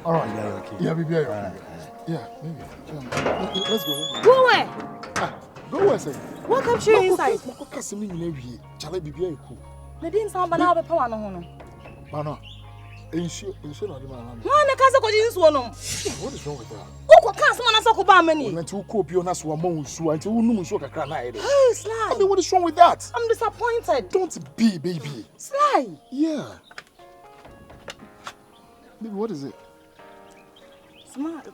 All right. Yeah, okay. Yeah, baby. Okay. Yeah, maybe. Let's go. Go where? Go where, say? What kept you inside? Charlie, baby, cool. They didn't sound but now be power no hono. Mana, ensure not the man. Man, the casa go use one. What is wrong with that? Oh, can't someone ask about many? When to copy on us one month, so until we know so can I. Hey, Sly. I mean, what is wrong with that? I'm disappointed. Don't be, baby. Sly. Yeah. Baby, what is it? Smart.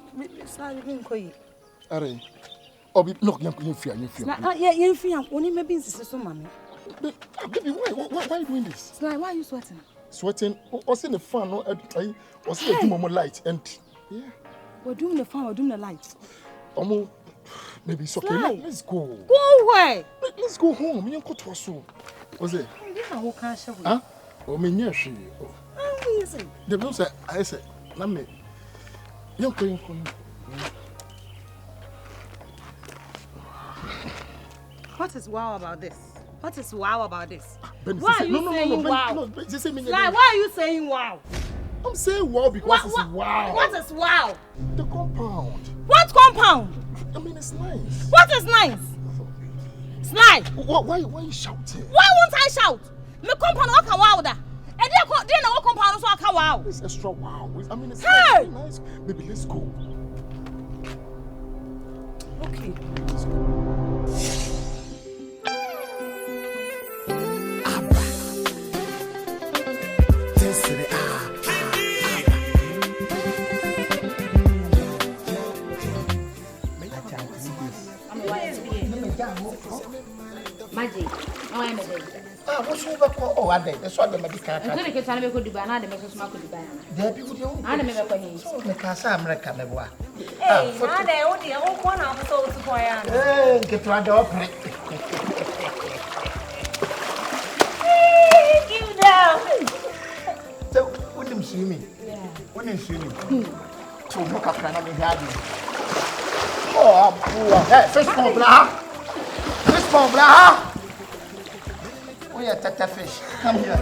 Sly, you been quiet. Are oh, look, you fear. Yeah, you fear. Only maybe it's so, mommy. Baby, why are you doing this? Sly, why are you sweating? Sweating? What's in the fan? Or see the moment light and yeah. We're doing the fan, we're doing the lights. Maybe it's okay. Let's go. Go where? Let's go home. You can't trust you. What's it? Huh? Oh, me near she. Oh, is it? The bill said, I said, let me. You're going for me. What is wow about this? What is wow about this? Bernice, why are you saying wow? No, just say me. Why are you saying wow? I'm saying wow because it's wow. What is wow? The compound. What compound? I mean, it's nice. What is nice? Sly. Why are you shouting? Why won't I shout? Me compound what can wow da? And they know what compound so I can wow. It's extra wow. I mean, it's nice. Baby, let's go. Okay. Let's go. Magic. No, I'm a day. What's over? Oh, I did. That's what the medical. I'm going to get a little bit banana, the Mrs. Macuba. There be with you. I don't remember when he's the Casa America. Hey, now they only one episode to boy. Hey, get to the opera. Give down. So, wouldn't see me. Yeah. Wouldn't see me. To look up another garden. Oh, poor. Hey, fish for blah. Fish for blah. We are tata fish. Come here.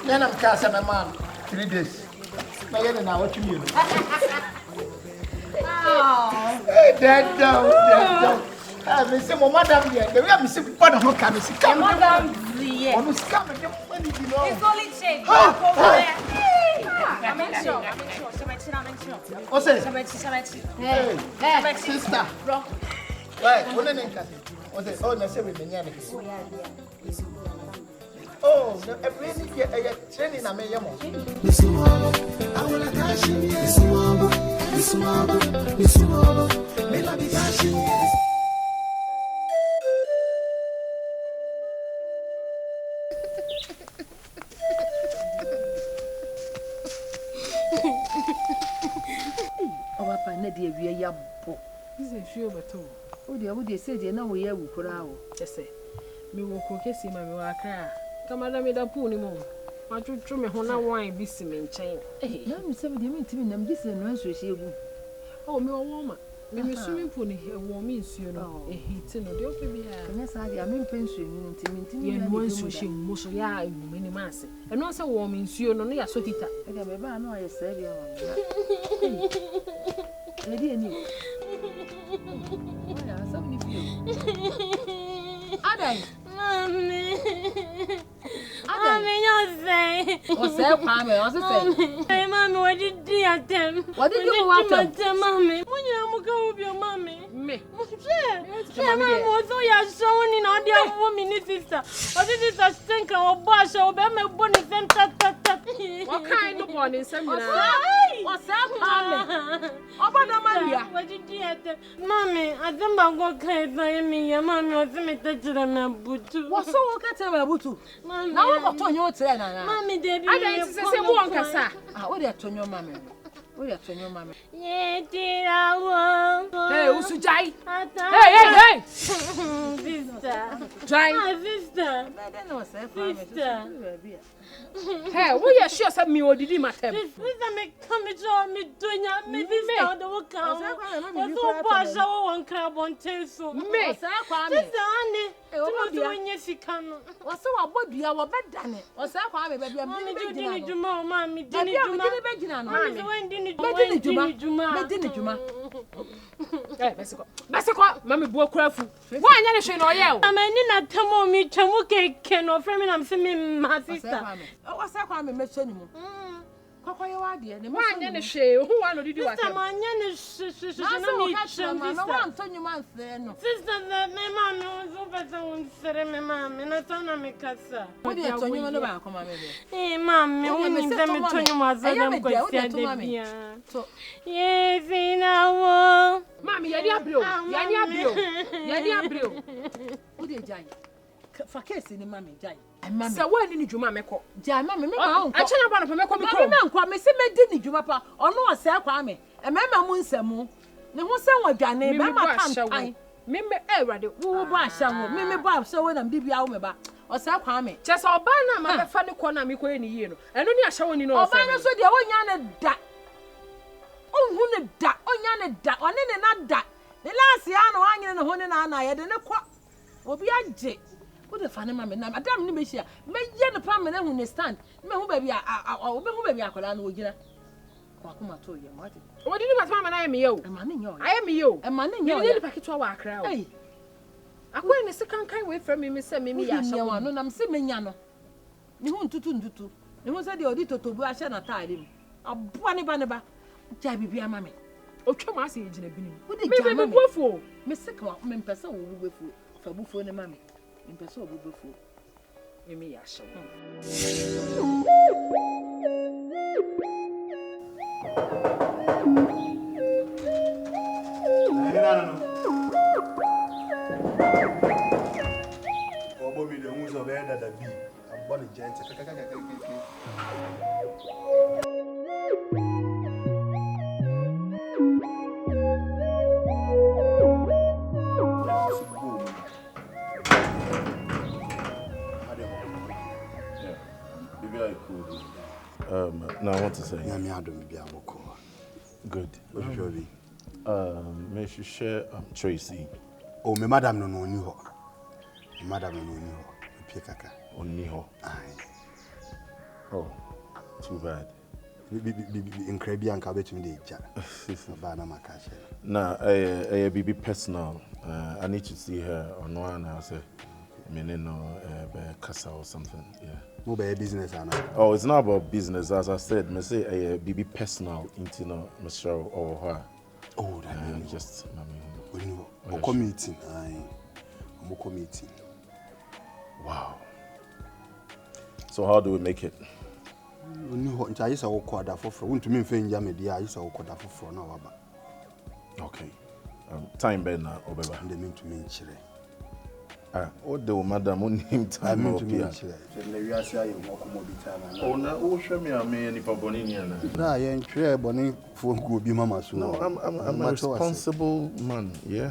Then I'm casting a man 3 days. Now what you mean? Hey, dead down. I say, Madam, the way I'm sick, but I'm not coming. Madam, almost coming. It's only change. I'm sure. What's it? Hey, sister. Right, what are you doing? What's it? Oh, no, say with me. Oh, every training I may This is sure but oh, dear, said you know we are crowd. Just say, me will cook a simmer, me will cry. Come on, me don't pull him on. I should trim me on wine, be simming chain. Eh, I'm 70 minutes, I'm just an answer. Oh, me a woman. Me swimming pool here, warmings, you know, a heat in the open here. Yes, I am in pension, and once wishing Mosoya in many masses. And also warmings, you know, near so heater. I know I said, I didn't. What's that, Mammy? What's it? Hey, Mammy, what did you at them? What did you want at them, Mammy? When you go with your mammy? Me. Mammy, was all you're showing in all the woman, sister. What did it stink or bash or be bonnet and tat? What kind of bonnet? What's that, Mammy? What did you at them? Mammy, I don't know what kind of me. Your mammy was me touching on a butu. What's so what can I butu? Now I'm on your train. Mammy, Debbie, I didn't say one cassa. What are you to your mammy? What are you to your mammy? Yeah, dear, I will. Hey, who's Jai? Hey! Sister. Jai, sister. I don't know, sister. Hey, what you sure said me or did you matter? Sister, make come to me doing ya, maybe start the work out. What's all pass our one crab on tail so? Me, sister, Annie. onye sika no. O se wa bodua wo bedane. O se kwa me bia me di ni juma o ma mi di ni juma. Me be gina no. Me we di ni juma. Me di ni juma. Eh, Besiko, mama bu okurafu. Wo anya ne hwe no ye o. Mama ni na tamo mi twamu keke no frame na me me ma sister. O se kwa me hwe ni mu. Kokoye wa de ne me. Wo anya ne hwe, hu wa no didi wa. Sister, ma anya ne na mi twam. Na wa antonyu man se no. Sister, me mama so better won sere me mama na tana me kasa. Wo de tonyu no ba akoma me be. Eh, mama, wo mi se me tonyu ma za dem kwasi ade bia. So, yes, inawo. Mami, yadi abrio. Yadi abrio. Wo de jai. Fa case ni mami jai. Se wo ni djuma meko. Jai mami me ma onko. Ache na ba no meko mi Mami me nko me se me di ni djuma pa. Ono o se kwa me. E mama mu nsemu. Ne ho se wadwane mama kan. Meme ewrade Wo bo ahyawo. Me bo ahyawo na mbibia wo me ba. O se kwa me. Che se oba na ma be fa ne ko na mi ko ni yie no. Eno ni ahyawo ni no o fa. Oba no so de wonya ne da. Onhu ne da. Onya ne da. One ne na da. Ne last ya no anyene ne ho ne na na ye de ne kwa. Obi agye. Wo de fa ne ma me na madam ni me hia. Me ye ne pa me na hu ne stand. Me hu ba bia me hu ba bia akola na ogina. Kwa kuma to ye mo ade. O di ni ma ma na ye me ye o. E ma ne nye o. Aye me ye o. E ma ne nye o. Ni paketwa wa akra o. Hey. Akwa ni se kan we fra me se me ya hia wa no na me se menya no. Ni hu ntutu. Ni hu se de odi totobu ahye na taade mu. Aboa ne ba. Ja bibia ma me. Otwa ma ase yegina binim. Wo de ja ma me. Bufuo. Me se ka me mpesa wo bufuo. Fa bufuo ne ma me. Me mpesa wo bufuo. Me ya hye. No. Obo mi de hu so be da bi. I'm born gent. Now I want to say. Good. May you share Tracey. Oh, my madam no knew her. Madam no knew her. Piekaka. Only her. Aye. Oh, too bad. Incredible and cabet in the chat. Nah, a baby personal. I need to see her on one. I say, Casa or something. Yeah. No business, Anna. Oh, it's not about business. As I said, me say a baby personal into no Michelle or her. Oh, that just committee. I'm committee. Wow. So how do we make it? Okay. Time ben na obeba. They mean to me chire. What the madam on him time up here. Oh, na o show me a me ni pa boni ni na. Na ye ntwe boni fo go bi mama so. No, I'm a responsible man, yeah.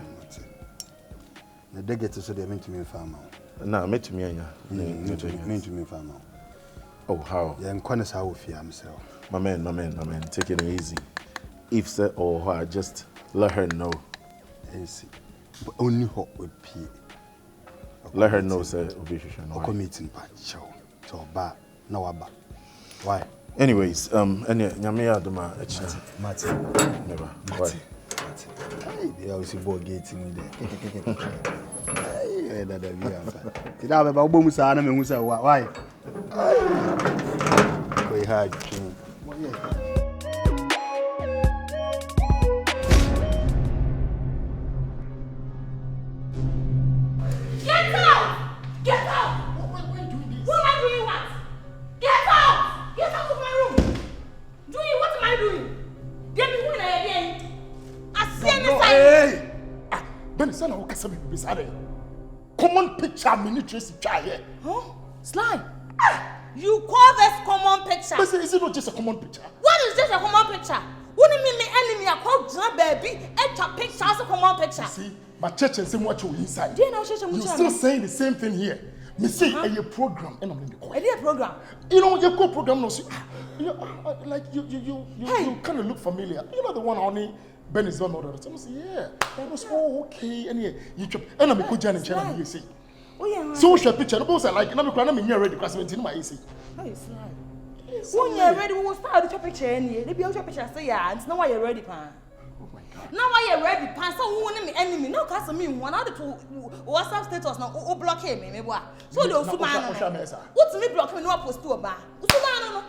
Na de get so they mean to me farmer. Na me to me anya. Mean to me farmer. Oh, how? Yeah, nkwane how fear myself. My man, take it easy. If say or her, just let her know. Easy. Only hot with pee. Let her know, say, no committee show. So bad, no aba. Why? Anyways, nyame adoma Mati. Never. Mati. Hey, they always board gating there. Hey, that be answer. Did I have a boom sana me say why? Go hard. Bernice, I can't be beside common picture, mini Tracey try here. Huh? Sly. You call this common picture? But is it not just a common picture? What is just a common picture? Wouldn't mean me enemy a called baby a picture as a common picture. See, my church and saying what you inside. You're still saying the same thing here. Me say a program and I'm in the court. A program. You know your program no see. Like you kind of look familiar. You know the one only Bernice don't know that. I say yeah, that was all okay. And yeah, you and I'm a good Jan and Channel. You see. Oh yeah. So show picture. No boss like na me kura na me ready class 17 my easy. How you slide? When you're ready, we will start the picture any. They be your picture say yeah, and now why you're ready, pan. Oh my god. Now why you're ready, pan. So who want me enemy? No, cause me one out to WhatsApp status now. O block him, me boy. So they also man. What's me block me no post to ba. Usman no.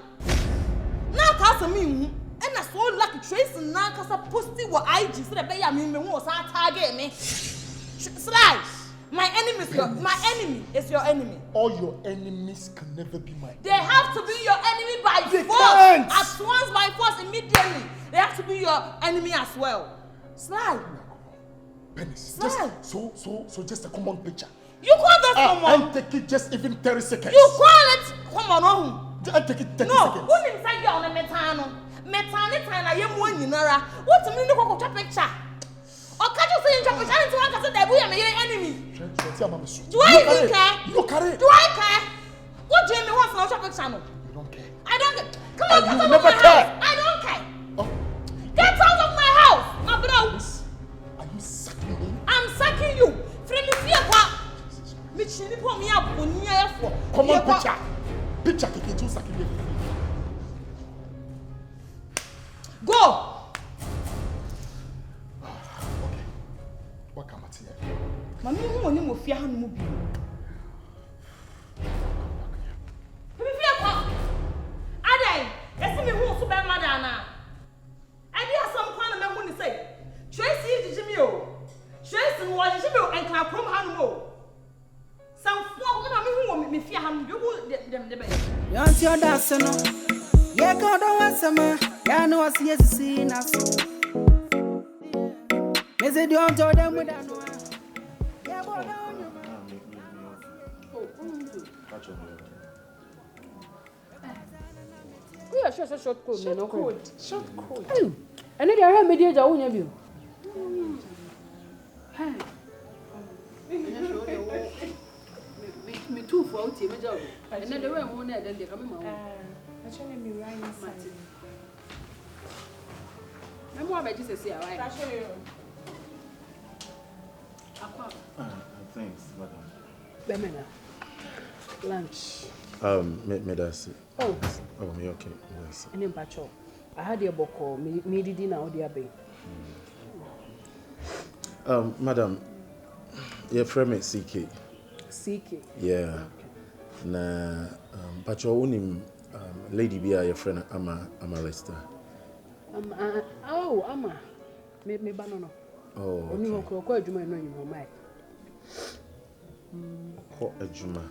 Now cause me and I so lucky Tracey now cause I posted what IG so that be me was target me. Slide. My enemy is your enemy. All your enemies can never be my They have to be your enemy by force. Can't. At once by force immediately. They have to be your enemy as well. Slide. Bernice. Slide. So just a common picture. You call that someone? And take it just even 30 seconds. You call it? Come on. I take it 30 No. seconds. Who inside you on a metano? Metani time I am one yinara. What to mean to go to picture? Or can't you say in Japan to one case that we are my enemy? Do I even care? Look at it. Do I care? What do you mean wants to picture? You don't care. I don't care. Come on, And get you out never of my care. house. I don't care. Oh, Get out of my house. My bro. are you sucking me? I'm sacking you. From the fear part. Me chini po me up on near for. Common picture. Picture keke tu sucking me. Go. Okay. What come at here? Mami who woni mo fear hanu mu bi. Me fear kwa. Adai, esi me hu so be mada na. Adi asam kwa na me hu ni say. Tracey jiji me o. Tracey wo jiji me o enka krom hanu mo. Sam fo na me hu me fear hanu bi wo dem be. Yanti odase no. Ye go do wasama. Ya no wasi yesi na so. Meze di on to dem with that no. Yeah, boy, We are sure short code, no code. Short code. And then there are media that won't have you. Me too for out here, job. And then there were more than they come in. Actually, me right inside. I'm more about Jesus here, right? Actually, Thanks, madam. Bemena. Lunch. Me that's it. Oh, Me okay. That's it. and then Pacho. I had your boko, me did dinner or the abbey. Madam, your friend is CK. CK. Yeah. Na Pacho unim lady be your friend Ama Lester. Ama. Me banana. Oh. Only one call Juma no you my. Ko Ejuma.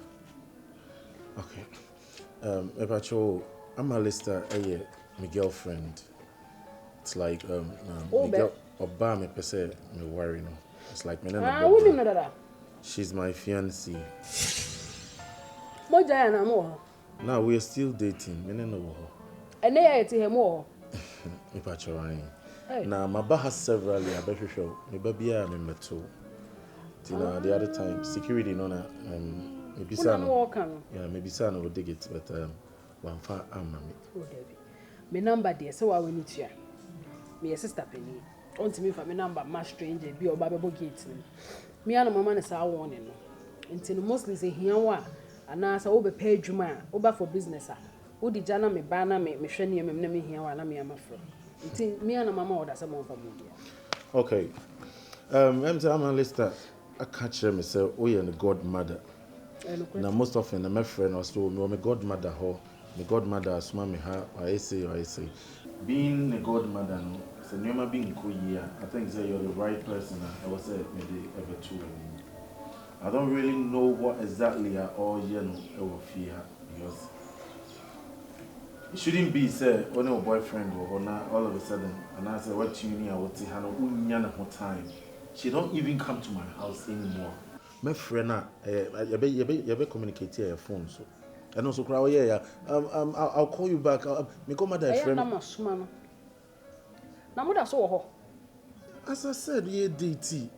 Okay. Pacho Ama Lester my girlfriend. It's like Miguel Oba me pese me worry no. It's like me na. Who know that? She's my fiancée. Mo jaya na mo. Now we are still dating. Me no wo. And they ate him more. Me Pacho right. Now my ba has severally abehwehwe. Me ba bia me meto. Tina the other time security no na me bisa no. Yeah, me bisa no dig it but one fa amma me. Oh David. Me number there so we need to. Me sister Penny. On to me for me number my stranger be oba bebo gate. Me and mama na say warning no. Nti no mostly say here wa ana say wo be pay adwuma oba for business a. Wo di jana me ba na me hwe ne me na me here wa na me am afro. Nti me and mama order say mo fa mo dia. Okay. I'm Lester. I catch me say oh you the godmother. Now most often my friend was told me my godmother ho. My godmother asuma me ha I say. Being a godmother no, so never being cool year. I think say you're the right person. I was say maybe ever two. I don't really know what exactly or you know I fear because it shouldn't be say only a boyfriend or not all of a sudden and I say what you need I would say no time. She don't even come to my house anymore. My friend you be communicate your phone so. And also cry, I'll call you back. Me come mother friend. As I said, yeah, DT.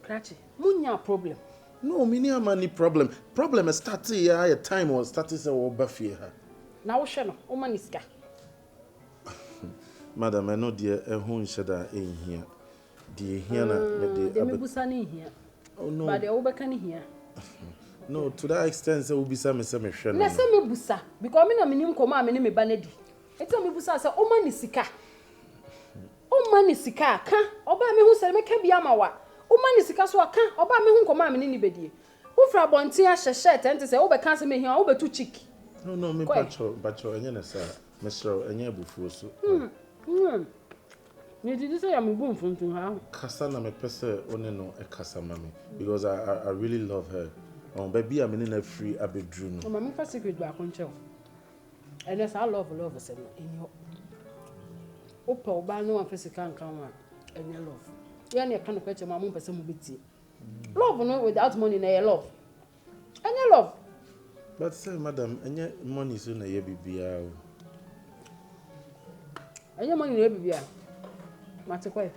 Krachi, munya problem. No, me near money problem. Problem is starting here. A time was starting say we buffy her. Now what no, o maniska. Madam, I know dear who shada in here. Dear here na me de me busani here. Oh no. But the obekani here. No, to that extent, say we be some share. Na say me busa because me na me nim koma me ne me ba na di. Eti me busa say o ma ni sika. O ma ni sika ka. Oba me hu say me ka bia ma wa. O ma ni sika so aka. Oba me hu koma me ne ni bedie. Wo fra bonti a hye tente say wo be kan say me hia wo be tu chick. No, me pacho enye na sa. Me sure enye bufu so. Me did say I'm going from to her. Kasa na me pese one no e kasa mami because I really love her. Baby I'm in a free abedru no. Mama fa secret ba konche. And yes I love say in your opa oba no one physical kan wa enye love. Ya na kan ko che mama pese mu beti. Love no without money na your love. Enye love. But say madam enye money so na ye bibia o. Enye money na ye bibia. Mate kwai.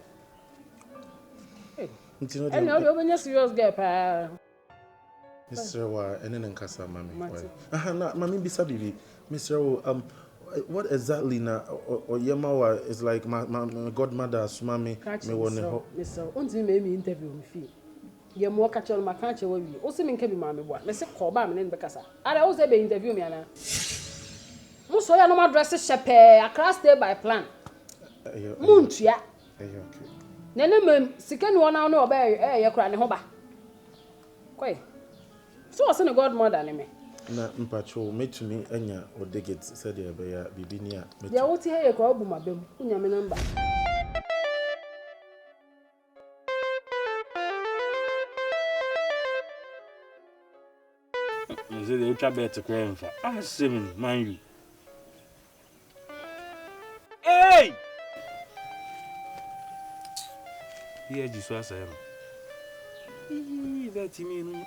Ntino de. Ene o be serious girl pa. Mr. Wa ene nkasa mami. Aha na mami bisa bibi. Mr. What exactly na Oyemawa is like my godmother mami me won ho. Mr. Unti me interview me fi. Ye mo ka chelo ma kan che wa wi. O se me nka bi mami boa. Me se ko ba me ne be kasa. Ara o se be interview me ana. Mo so ya no ma dress shepe across stay by plan. Muntua. Okay. Nene mem sika ni wona no oba ye kura ne ho ba. Koi. So was a godmother ne me. Na mpacho metumi anya odeget said e be ya bibi ni a. Ya wuti he ye ko obu mabem. Unya me number. Nze de uta bet ko enfa. Asem man you. Hey! Here ji so asem. That me no.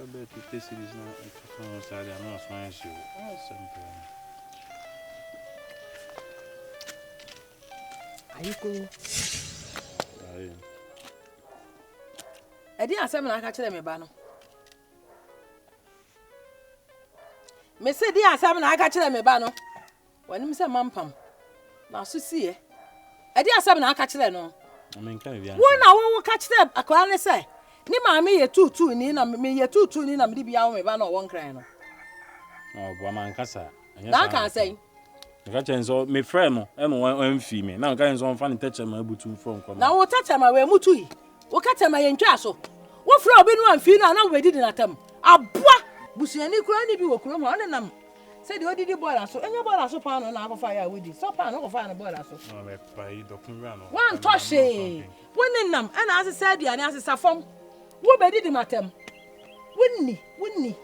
I bet if this is not from side, I'm not smiling you. Are you cool? Aye. I didn't say I catch them a me say dia asam na aka kire me ba no wanim se mampam na so sie e dia asam na aka kire no amenka bia wona wo ka kire akwa ne se ni ma me ye tutu ni na me ye tutu ni na me bia wo me ba no won kran no bo man kasa anya sa ka say ka chen so me frɛ no e mo wan fi me na ka so mfa ne teche ma abutu from kom na wo teche ma we mutu yi wo ka teche ma ye ntwa so wo frɛ obi no amfi no na wo bedi na tam aboa busuani kura ni bi wo kuro ma onenam se de odidi bola so enye bola so pa no na akofa ya wudi so pa no kofa na bola so no me pa yi dokunra no wan toshe wonenam ana asesa aduane asesa fom wo bedi di matem wonni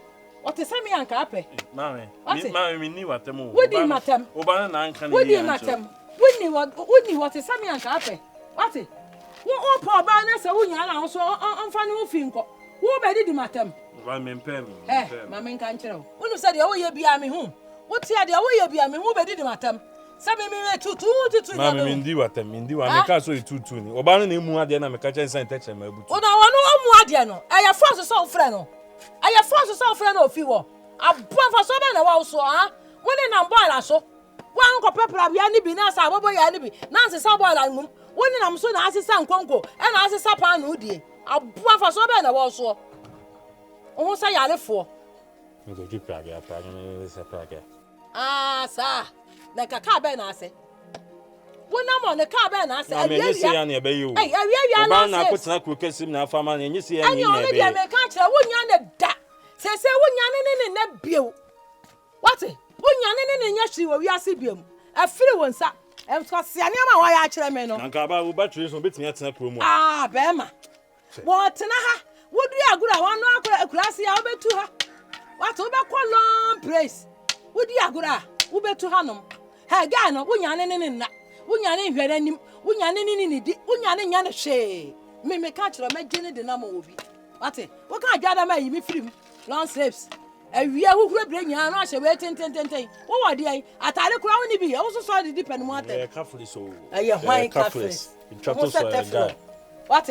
otesami anka ape mame mi ni watem o wodi matem oba na anka ni wodi matem wonni otesami anka ape wate wo pa ba na se wonya na so amfa ne wo fi nko wo bedi di matem wa mempem mama nka nkyerɛ wo wonu sɛ de wo ye bia me hu wo tia de wo ye bia me hu bedi di matam sɛ me me tutu na me ndi watam ndi wa me ka so tutu ni oba no na emu ade na me ka kyɛn sɛ teche ma abutu ona wono omu ade no ɛyɛ force sɛ wo frɛ no ɛyɛ force sɛ wo frɛ no ofi wo aboa fa so ba na wa so ha woni na boila so wan ko pepra bia ni bi na sa abobo ya ni bi na nse sa boila mum woni na mso na asesa nkonko e na asesa pa na udie aboa fa so ba na wa so o sa yale fo me go keep praga me se praga sa na kaka be na ase wona mo ne ka be na ase awia me se ya na ebe yo awia na na akotena kuro kesim na afama na enye se ya ni na ebe enye me ka kire wonya ne da se wonya ne na bio what wonya ne nya hiri wo wiase biam afiri wonsa em so se ane ma wa ya kire me no na ka ba wo battery so betimi atena kuro mu be ma wo tena ha wodu agura wano akurasi ya obetu ha what wo be call long praise wodu agura wo betu ha nom ha guy no wonya ne na wonya ne hwere nim wonya ne ni di wonya ne nya ne hwe me ka kire me gene de na ma obi what wo ka agada ma yi mi firim long sleeves awia hukure brenya no ahye we tenten wo wode ai atare kura woni bi wo so so de dipɛ no mu atɛ kafuli so hwan kafuli intwato so guy what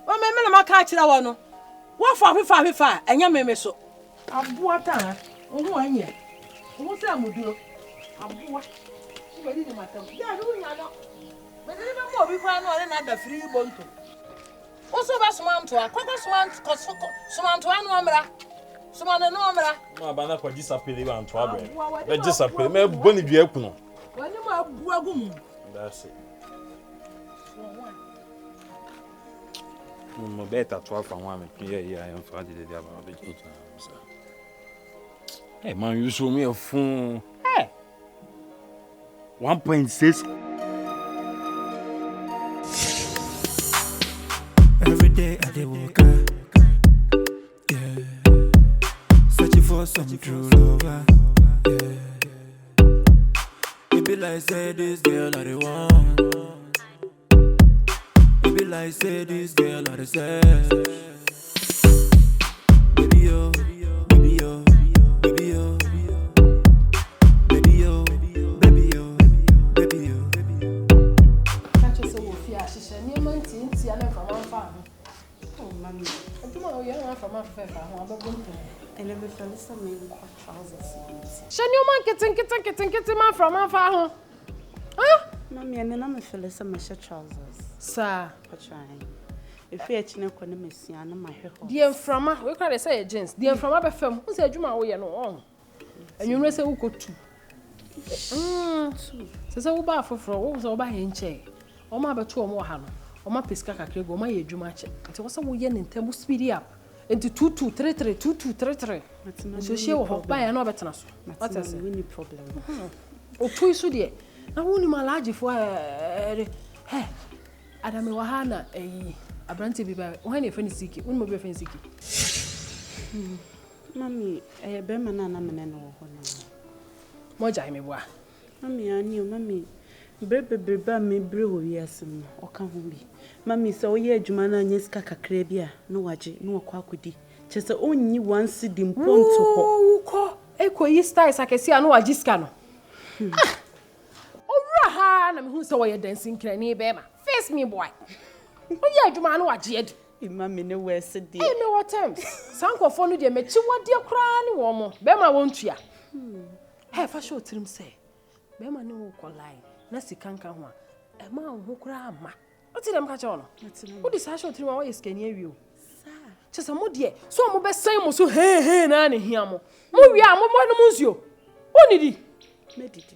wo me na maka kire wo no wo fa enye me so aboa ta wo ho anye wo Who say Muduro? I'm what? You ready to matter? Yeah, you know. But I never more before I know another free bonto. Also, that's man to a cocker swan, swan to one Someone no amra. No, bana kwa disappear you and trouble. Let disappear. Me boni bi ekuno. When you are buagum. That's it. No better 12 from 1 yeah, I am Friday the about the change. Hey man, you show me a phone. Hey. 1.6. Every day I dey walk out. Yeah. Searching for some true lover. Yeah. It be like say this girl I the one. It be like say this girl I the say. Baby yo, baby yo, baby yo, baby yo, baby yo, baby yo. Catch us over here. She said, "Near my teen, see, I'm from our farm." Oh, mommy, I don't know you are from our farm. I'm about to. And every Sylvester made me quite trousers. Shanyoma kitten man from our farm. Huh? Mommy, and then I'm a Sylvester my trousers. Sir, For trying. If you're actually going to miss you, I'm my hair. dear from we can't say jeans. Dear from our firm, who said you my way no. And you know say who could two. So say uba for what was over in chair. O ma beto o mo ha no. O ma pesca kakre go ma ye dwuma che. Nti wo say wo ye ntemu speed up. Nti 2233 2233. So she wo ba ya no betena so. What is it? We need problem. O tu isu de. Na wo ni malaji fo hey. Adame wa ha na abrante bi ba. Wo ha na efeni siki. Wo ni mo bi efeni siki. Mommy, be man na me no ho na. Mo jai me boa. Mommy, ani o mommy. Brebe me bre wo yesem o ka ho bi. Mommy so ye adwuma na anya sika kakra bi a no waje no akwa akodi. Chese onyi wan sidi mponto ho. Ko ekoyi style sakesi a no waje sika no. Owura ha na me hu se wo ye dancing krani be ma. Face me boy. Oye adwuma no waje edi. Mommy ne we se de. Hey me what times. Sankofo no de mechi wode kra ni wo mo. Be ma wontua. Hey fa show trim say. Be ma ne wo ko line. Na sikanka ho a e ma ho kura ama o ti dem ka che ono o di sa show tiri wa yes kani awi o sa chesa mo de so mo be san mo so he na ne hia mo wi a mo no mo nsuo o ni di medidi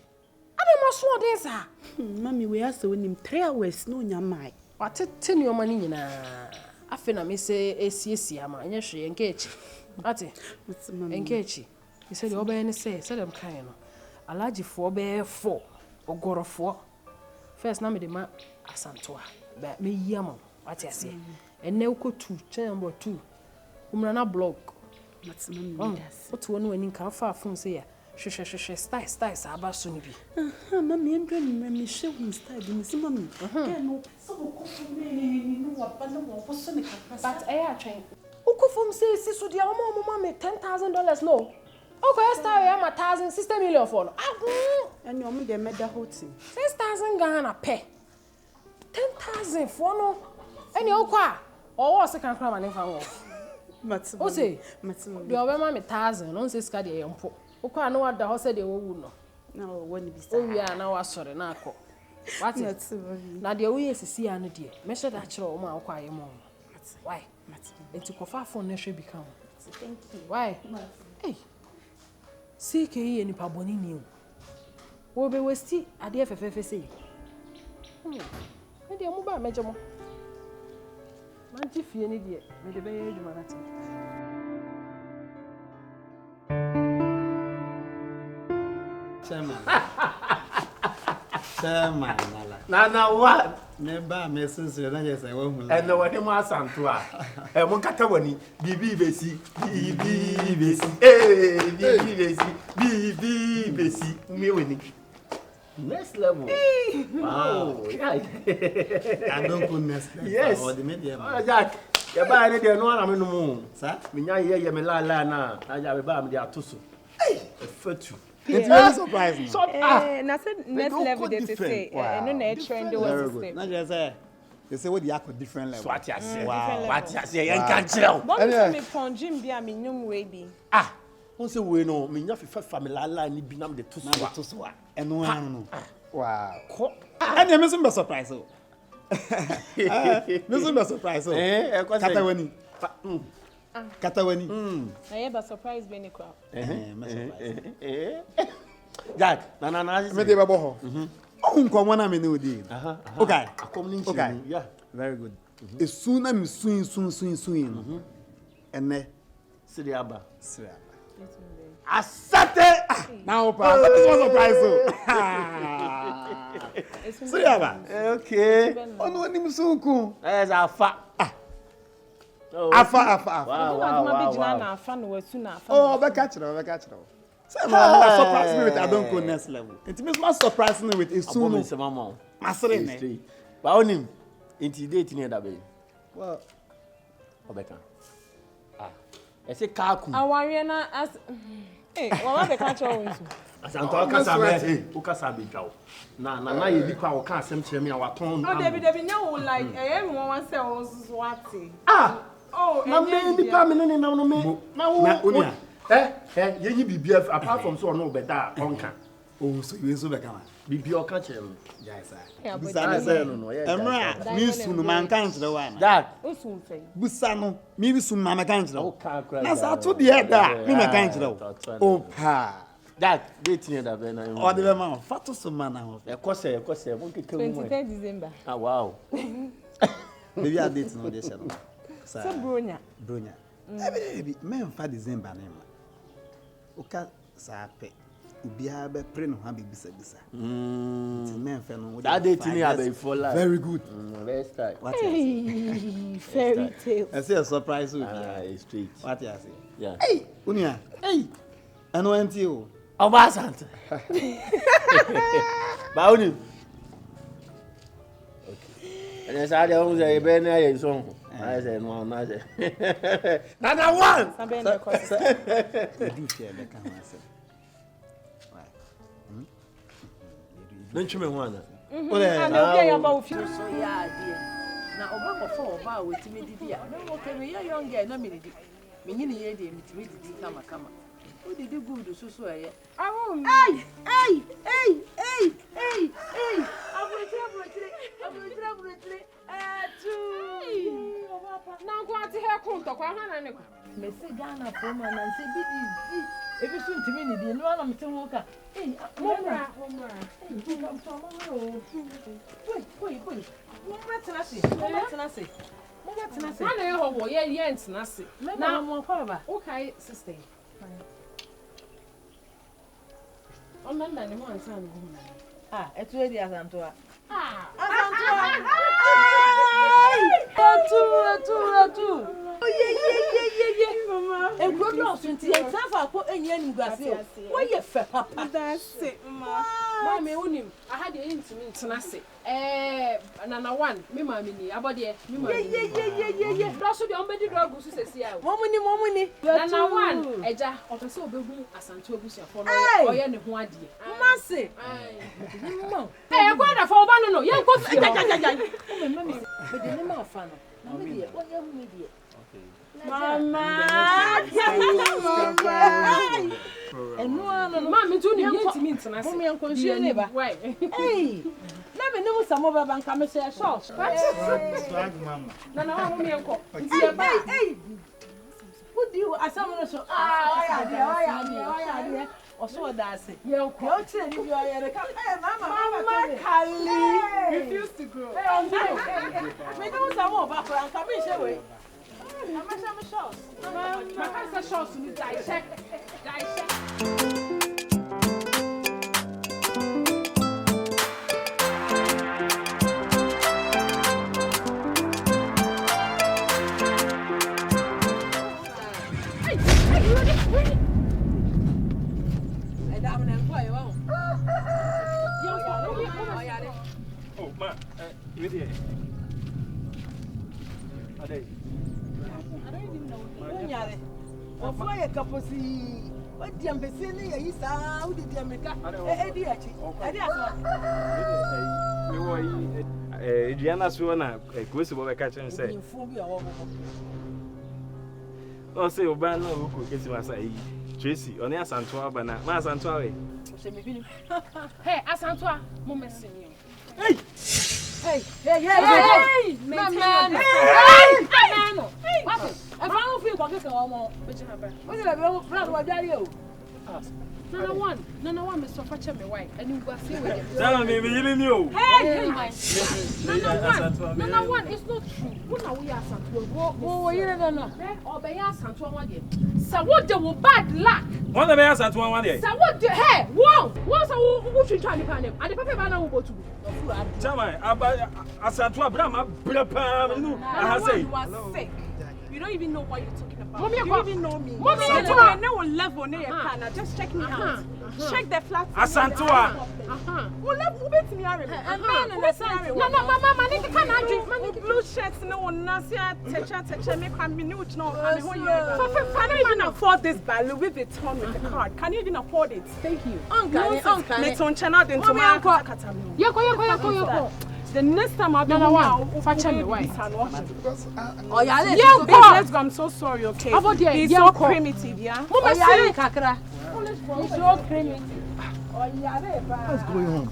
ade mo so den sa mami we asa onim 3 hours no nya mai watete ni o ma ni nyina afi na me se esiesie ama anya hwe enka echi ate enka echi e se de oba ne se dem kan no alagifo be 4 ogorofo first na me de ma asantoa ba me yam what you say enne uko 2 chamber 2 umra na blog maximum leaders what wonu ani kan fa fun say ya hwehwehwehwe style sa aba so ni bi mami endo ni me hwe hu style bi nsi mami no so ko fo me no wa ba no wo so ne kan but I train uko fom say si so dia o mama $10,000 no okay, style ya 1,060 million for no. And you de meda hoti. 6,000 Ghana pay. 10,000 for no. And you kwa. O was second crime and fa wo. Mats. O say, Mats. Do obe ma 1,000, no say ska de yempo. O kwa no wada ho say de wo wu no. Na woni bi sa. O wi a na wa sore na akọ. What is? Na de wo yesisi ya no de. Me hye da kire o ma akọ ayemo. Why? Mats. Enti ko fa phone na hwe bi kan. Thank you. Why? Hey. See ke yi ni pa boni ni o. Wo be westi ade fefefe sei. E de mu ba meje mo. Man ti fie ni de, me de be ye adwuma na te. Chama na what? Neba me sinse na je say wo hu. E no woni mo asanto a. E mo kata woni bibi besi. Bibi besi. Me woni. Next level. Wow. I don't put next level. Yes. Or the media. Oh Jack. Ya ba ne de no ara me no mu. Sa? Me nya ye me la na. Aja be ba me de atoso. Eh, fatu. It's very surprising. So, na said next level they say, no na trend was step. Na just say, they say what the aqua different level. What you say? What you say? You can't tell. Don't me ponjim bi a me nyum we bi. Ah, On say we no, me nya fifa family la ni binam de tuswa. Eno ano. Wow. And me some surprise o. Me some surprise o. Katawani. Katawani. Na ye ba surprise be ni kwa. Jack, na me dey babo ho. Nkomo na me ne odi. Okay. Okay. Yeah. Very good. Esuna mi sun. Ene Siriaba. Asate. Now pa. This was surprise so. Siriaba. Okay. Ono ni musunku. Afa. Afa. Oh, be catch it. Say man, surprise me with I don't go next level. It means my surprise me with Esunu. Masere ne. Ba onim. Intimidate ni da be. Well, Obeka. I say kaku. Aware na as wala be catch all wins. Asanto akasa be ukasa be twa. Na ye bi kwa wo ka asem kire me a waton. Oh David nya wo like me wan say wo swati. Oh, na me bi pa me ne na no me. Na wo. Ye bibia apart from so no better onka. Oh, so you so beka ma. Bibia o ka kire me. Yes, sir. Busa no. Emra, mi sunu man kan kire wa na. Dad. Usun fe. Busa no, mi bi sunu man kan kire. O ka kra. Na sa to de da, mi me kan kire. O pa. Dad, date ni da be na. O de be ma, fato so man na ho. E kose, mo keke mu. 23 December. Ah, wow. Maybe I date no dey say no. So bronya. Ebi me fa December na ma. O ka sa pe. Ubia be pre no ha be bisa. Men fe no. That date ni abe for life. Very good. Very style. What Fairy tale. I say a surprise with it's straight. What you say? Yeah. Hey, Unia. Hey. Ano enti o. Obasant. Bauni. Okay. And as I don't say be na ye so. I say no na say. Nana one. Sabe na ko say. Di fe be kan wa say. Don't you me one? And obi ya ba ofi. So ya ade. Na oba ko fo oba wetimi didi a. No mo ke me ya young girl na me didi. Me nyini ye de mitimi didi kama. O didi good so eye. Awo mi. Hey. Abrochire. Na ko ati he kun to kwa hana ne ko. Me se Ghana for man and say bidi. Ebi so ntimi ni di no na mete ho ka. Momra. Wait. Momra tena se. Ana ye ho wo ye ntena se. Na mo kwa ba. Okay, sister. On nanda ni mo ansa ni ho. Etu e di asanto a. Atu. Oh yeah. Mama. E go do sunti e trafa ko enye ni guase o. Wo ye fe papa. That's it, mama. Mama unim. I had the intimate tenase. Nana one, me mama ni abode me mama. Yeah. Plus the ombedi do agu so sesi a. Momuni. Nana one, eja, opese obegun asanto obusia fo no. Oye ne ho ade. Mama se. Mama. Go na for oba no. Ye nko fi. Mama me de ne ma fa no. Na me de, wo ye hu me de. Mama. Enu ano Mama tu ni yentimi ntena se. Mama yan konsu ne ba. Hey. Na me ne musamo ba ban ka me share short. Swag mama. Nana wa mo yenko. Nti ba. Hey. Who do you asamo no so? Oya. Oso da ase. Yenko. Yo chire ni bi oya re ka. Mama Kali. Refuse to grow. Me ne musamo ba ko an ka me share we. Mama share short. Mama say short ni die check. Oh, ma, you there? Ade. I don't even know. Ofo ye kaposi. What the ambassador ne yi sa, who did the America? Edi achi. Edi aso. Me wo yi Diana so na kwesi bo be ka chen say. Info bi a wo. O say oba na wo ko kesi masa yi. Tracey, on your Santua bana. Ma Santua we. Hey, Asantua, mo messing you. Hey. Hey, man. Hey, man. What? I found you pocket or more. What is that? What are you? Nana one, Mr. Fatcher, my wife, and you go see with him. Tell me, you knew. Hey, Nana one, it's not true. What are we asking? Oh, you don't know. Or by us, and one day. So what the bad luck? One of us at one day. So what the hey, whoa, what's a who should try to find him? And the paper banner will go to. Tell me, Asantua Brahma, I say. You are sick. You don't even know what you're talking about. Mommy, you even know me. Mommy, I know level near your partner. Just check me out. Check the flat. Asantua. Well, let me to me. Mama, need to come and drink. Blue shirts, no one. Nasia, teacher, make one minute. No, can you even afford this balloon with the ton with the card? Can you even afford it? Thank you. Uncle, let's on channel into my uncle. Yoko. The next time I'll be wife. Oh, yeah, let's go. I'm so sorry, okay? He's so primitive, yeah? Mama, say kakra. He's so primitive. What's going on?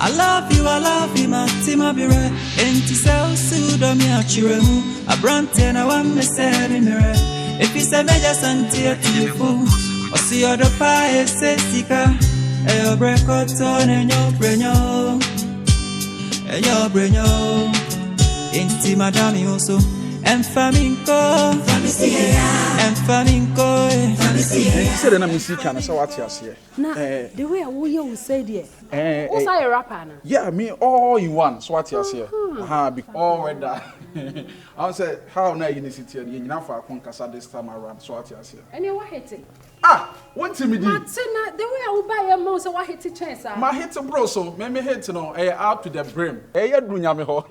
I love you, Matima Bire. Enti se usudo mi achiremu. Abrante na wa mesere mere. If you say meja santia tifu. Osi odo pa esesika. Eyo brekoto enyo brenyo. Enti madami oso. Enfaminko. You said that I'm Missika, and so what's here? Nah, the way I will say there. Who's a rapper? Yeah, me all in one. So what's here? Be all weather. I said, how now in the city? You know, for Concasa this time around. So what's here? And you were hitting. What to me? The way I will buy a mouse, I hit the chance. My hit a bro, so maybe hit to know, out to the brim. You're doing your ho.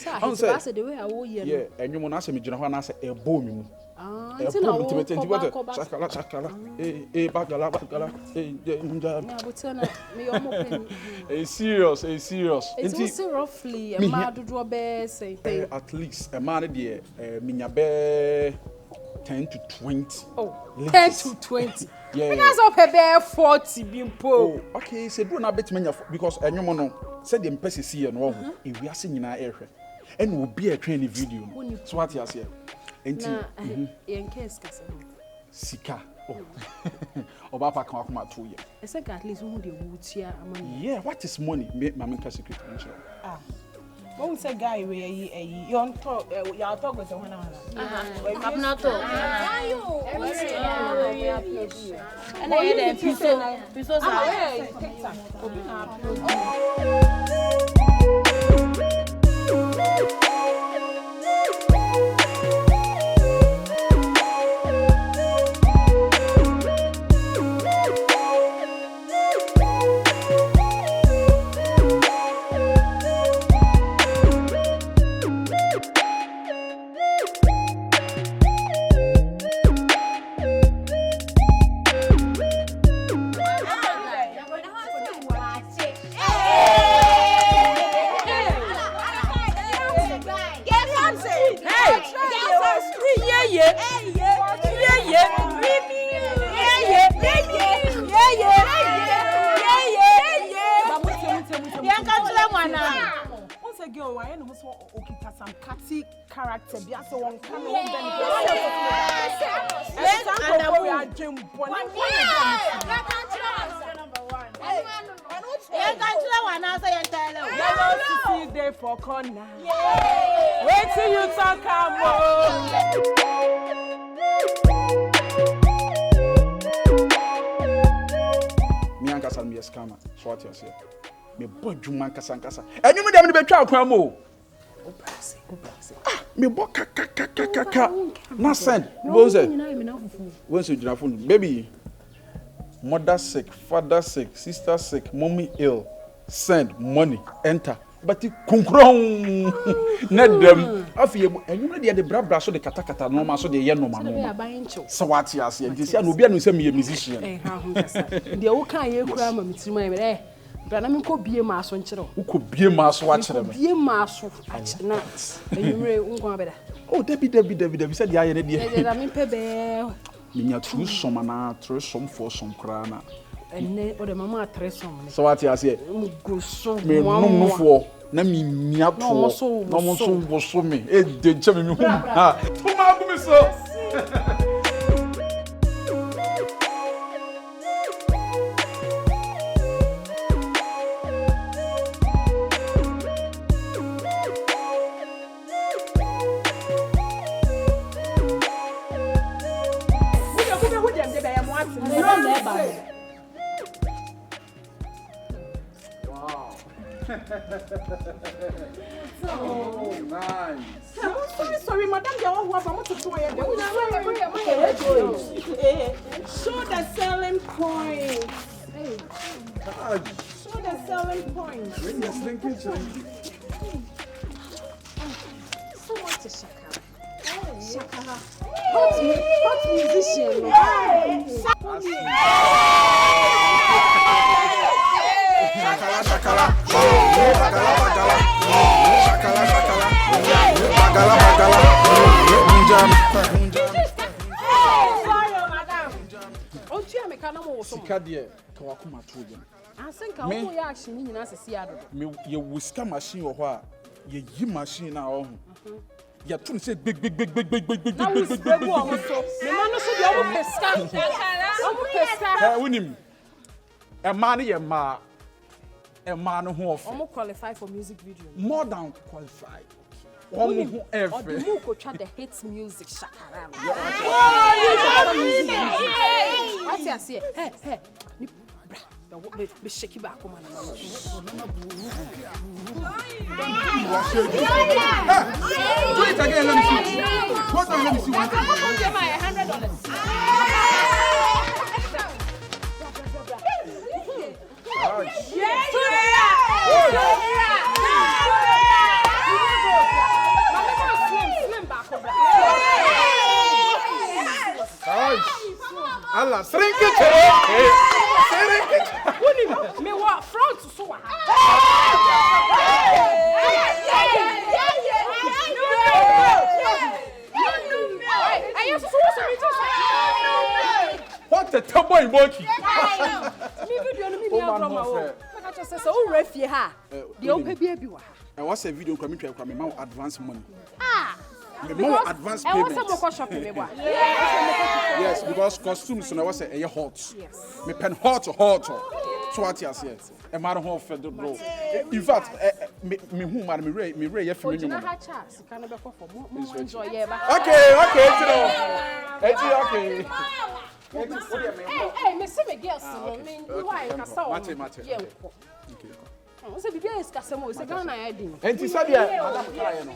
I said, the way I will, yeah, and you want to ask me, John, say a boom. Serious. It's roughly a mad to draw bear say. At least a man dear, minya bear 10 to 20. Oh, 10 to 20. Yeah. That's up a bear 40 being poor. Okay, say do not bet me because a new said the person see and one if we are singing our air and will be a training video. So what you say? In case Sika. Obapa can come 2 years. I said at least who the woods here. Yeah, what is money? Make my secret. Won't say guy where you talk with the one. I'm not talking. And I had some catty character. Be as one coming. Yes, and we are Jim Bonnie. See there for corner. Wait till you talk me and Cassan be a scammer. So what you say? Me boy Juman Cassancasa. And you made them be child cramo. Me boy kaka. Not send. What's your phone? Baby. Mother sick, father sick, sister sick, mommy ill. Send money, enter. But it concron. Net them. And you know the bra so the kata normal so the yen no man. So what you say? This year no be no say me a musician. The old kind you cram me to my Brana me ko bie ma so nkyere. Wo ko bie ma so a kyere me. Bie ma so a kyere na. Enumre unko abeda. Oh, Debbie said ya ye ne de. E da me pebe. Minya true som na true som for som kra na. Enne o de mama atresom. So what you say? Go so. Me no for na mi miato. No mo so wo so me. E de nche me hu. Ha. Tuma go me so. Oh, nice. I'm sorry, madam. You all want to do it. Show the selling point. Show the selling point. When you're slinking, So what is Shakara? Hot musician. Shakala. Sikadie kawakuma toje. Asenka wo ya action nyina asesi ado. Me ye wuska machine wo ho a ye yi machine na wo ho. Ya tun say big. Na we spray go omo so. Me ma no so de omo peska. Omo peska. Wonim. E ma ne ye ma. E ma no ho of. Omo qualify for music video. More than qualified. Omo ho ever. Omo ko try the hits music Shakara. What you say? Hey. Be shake back come on. Do it again, let me see. What let me see one thing. Give me $100. Allah, shrink it. Me what front so wa. What a tumble emoji. Me video no me be from my own. Make I just say so refie ha. The o pe bi wa. And what's a video come me ma advance money. Me Because more advance payment. I want some shopping me boy. Yes, because costumes so na was say hot. Yes. Me pen hot. So what you say? E ma ho fe do bro. In fact, me hu ma me re ye fe me nyum. Ha cha sika na be ko for mo enjoy ye ba. Okay, okay. Hey, me see me girls no me why ka sa o. Mate. Okay. O se bibia is ka se mo se Ghana ya din. Enti sabia madam try no.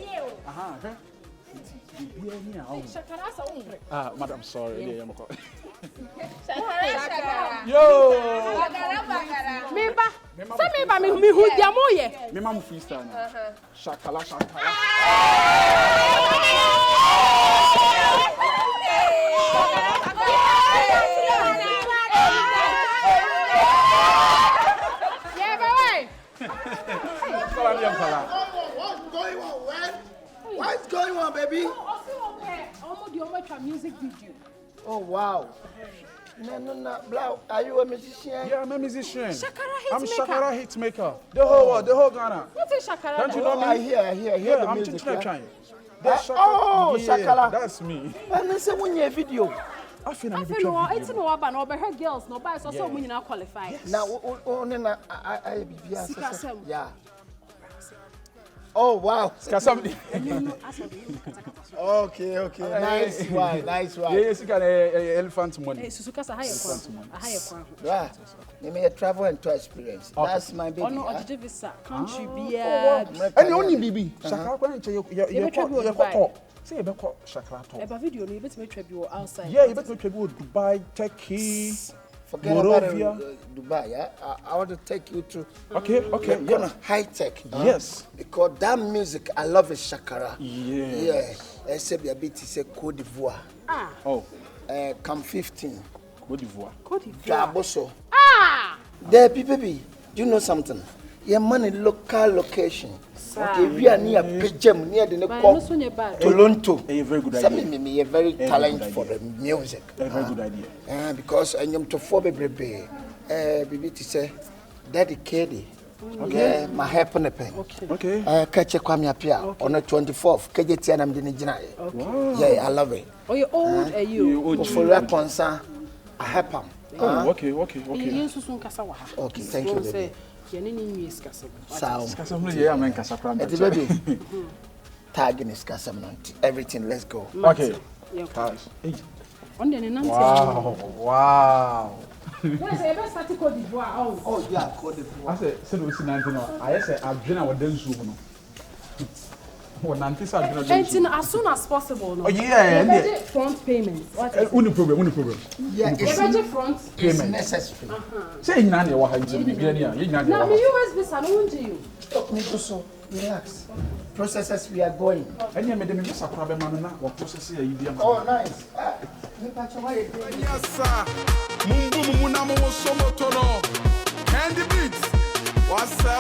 Aha, Shakara sa umbre. Madam, sorry. Yeah, I'm Shakara. Yo! Bagara. Meba me hu dia mo ye. Me ma mu freestyle na. Shakala. What's going on, baby? Music video. Oh, wow. No. Blau, are you a musician? Yeah, I'm a musician. I'm Shakara hit maker. The whole world, the whole Ghana. What is Shakara? Don't you know me? I hear Yeah, the I'm music. trying. Shakara. That's me. And then say when you video. I feel I'm it's no about no her girls no buy so we now qualify. Now I yeah. Oh wow. Okay. Nice one. Yes, you got elephant money. Susukasa higher kwan. Yeah. You may travel and tour experience. That's my baby. No, visa country beer. And only baby. Shakara kwan you say you better Shakara talk. Eba video no you better make trip outside. Yeah, you better make trip Dubai, Turkey. Forget about Dubai, yeah? I want to take you to high tech. Yes. Because that music, I love it, Shakara. Yeah. Except a bit, it's a Côte d'Ivoire. Come 15. Côte d'Ivoire. Gaboso. Ah! There, baby. Do you know something? Your money local location. Okay, we are near Pejam, near the Toronto. A very good idea. Me a very talent for the music. A very good idea. Because I am to for baby, baby to say, Daddy Kedi. Okay, my happen a pen. Okay. Catch a kwame appear on the 24th. Kajetian am the Nijina. Yeah, I love it. Oh, you're old, are you? For that concern, I happen. Oh, okay. Okay, thank you, baby. Baby. Tagging is everything, let's go. Okay. Wow. Where's the best Cote d'Ivoire? Oh, yeah, Cote d'Ivoire. I said, we see 19. I said, I've been our dance room. As soon as possible. No? Oh, yeah. Front payments. Only problem. Yeah, it's front payment necessary. Say, Nani, what have you been? Now, the US visa, I want you. Stop me, so relax. Processes we are going. And you made me miss a problem, or process here. Oh, nice. Yes, sir. Mungu munamo somo tono. Candy beats. What's that?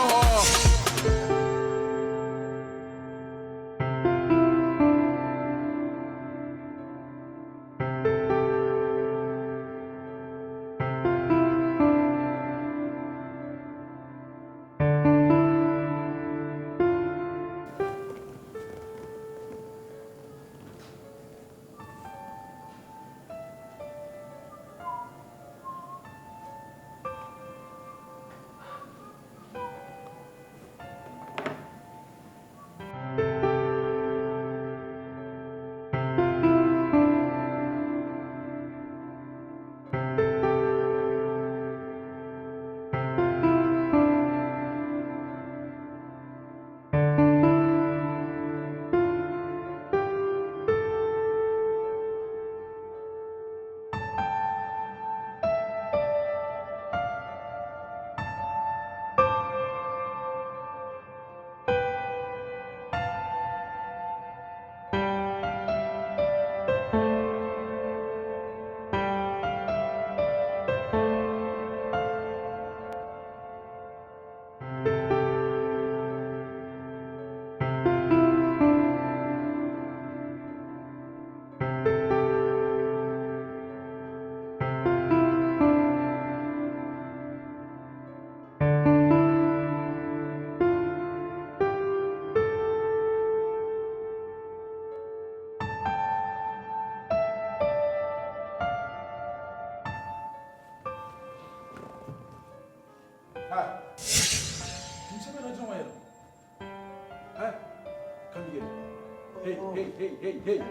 Hey.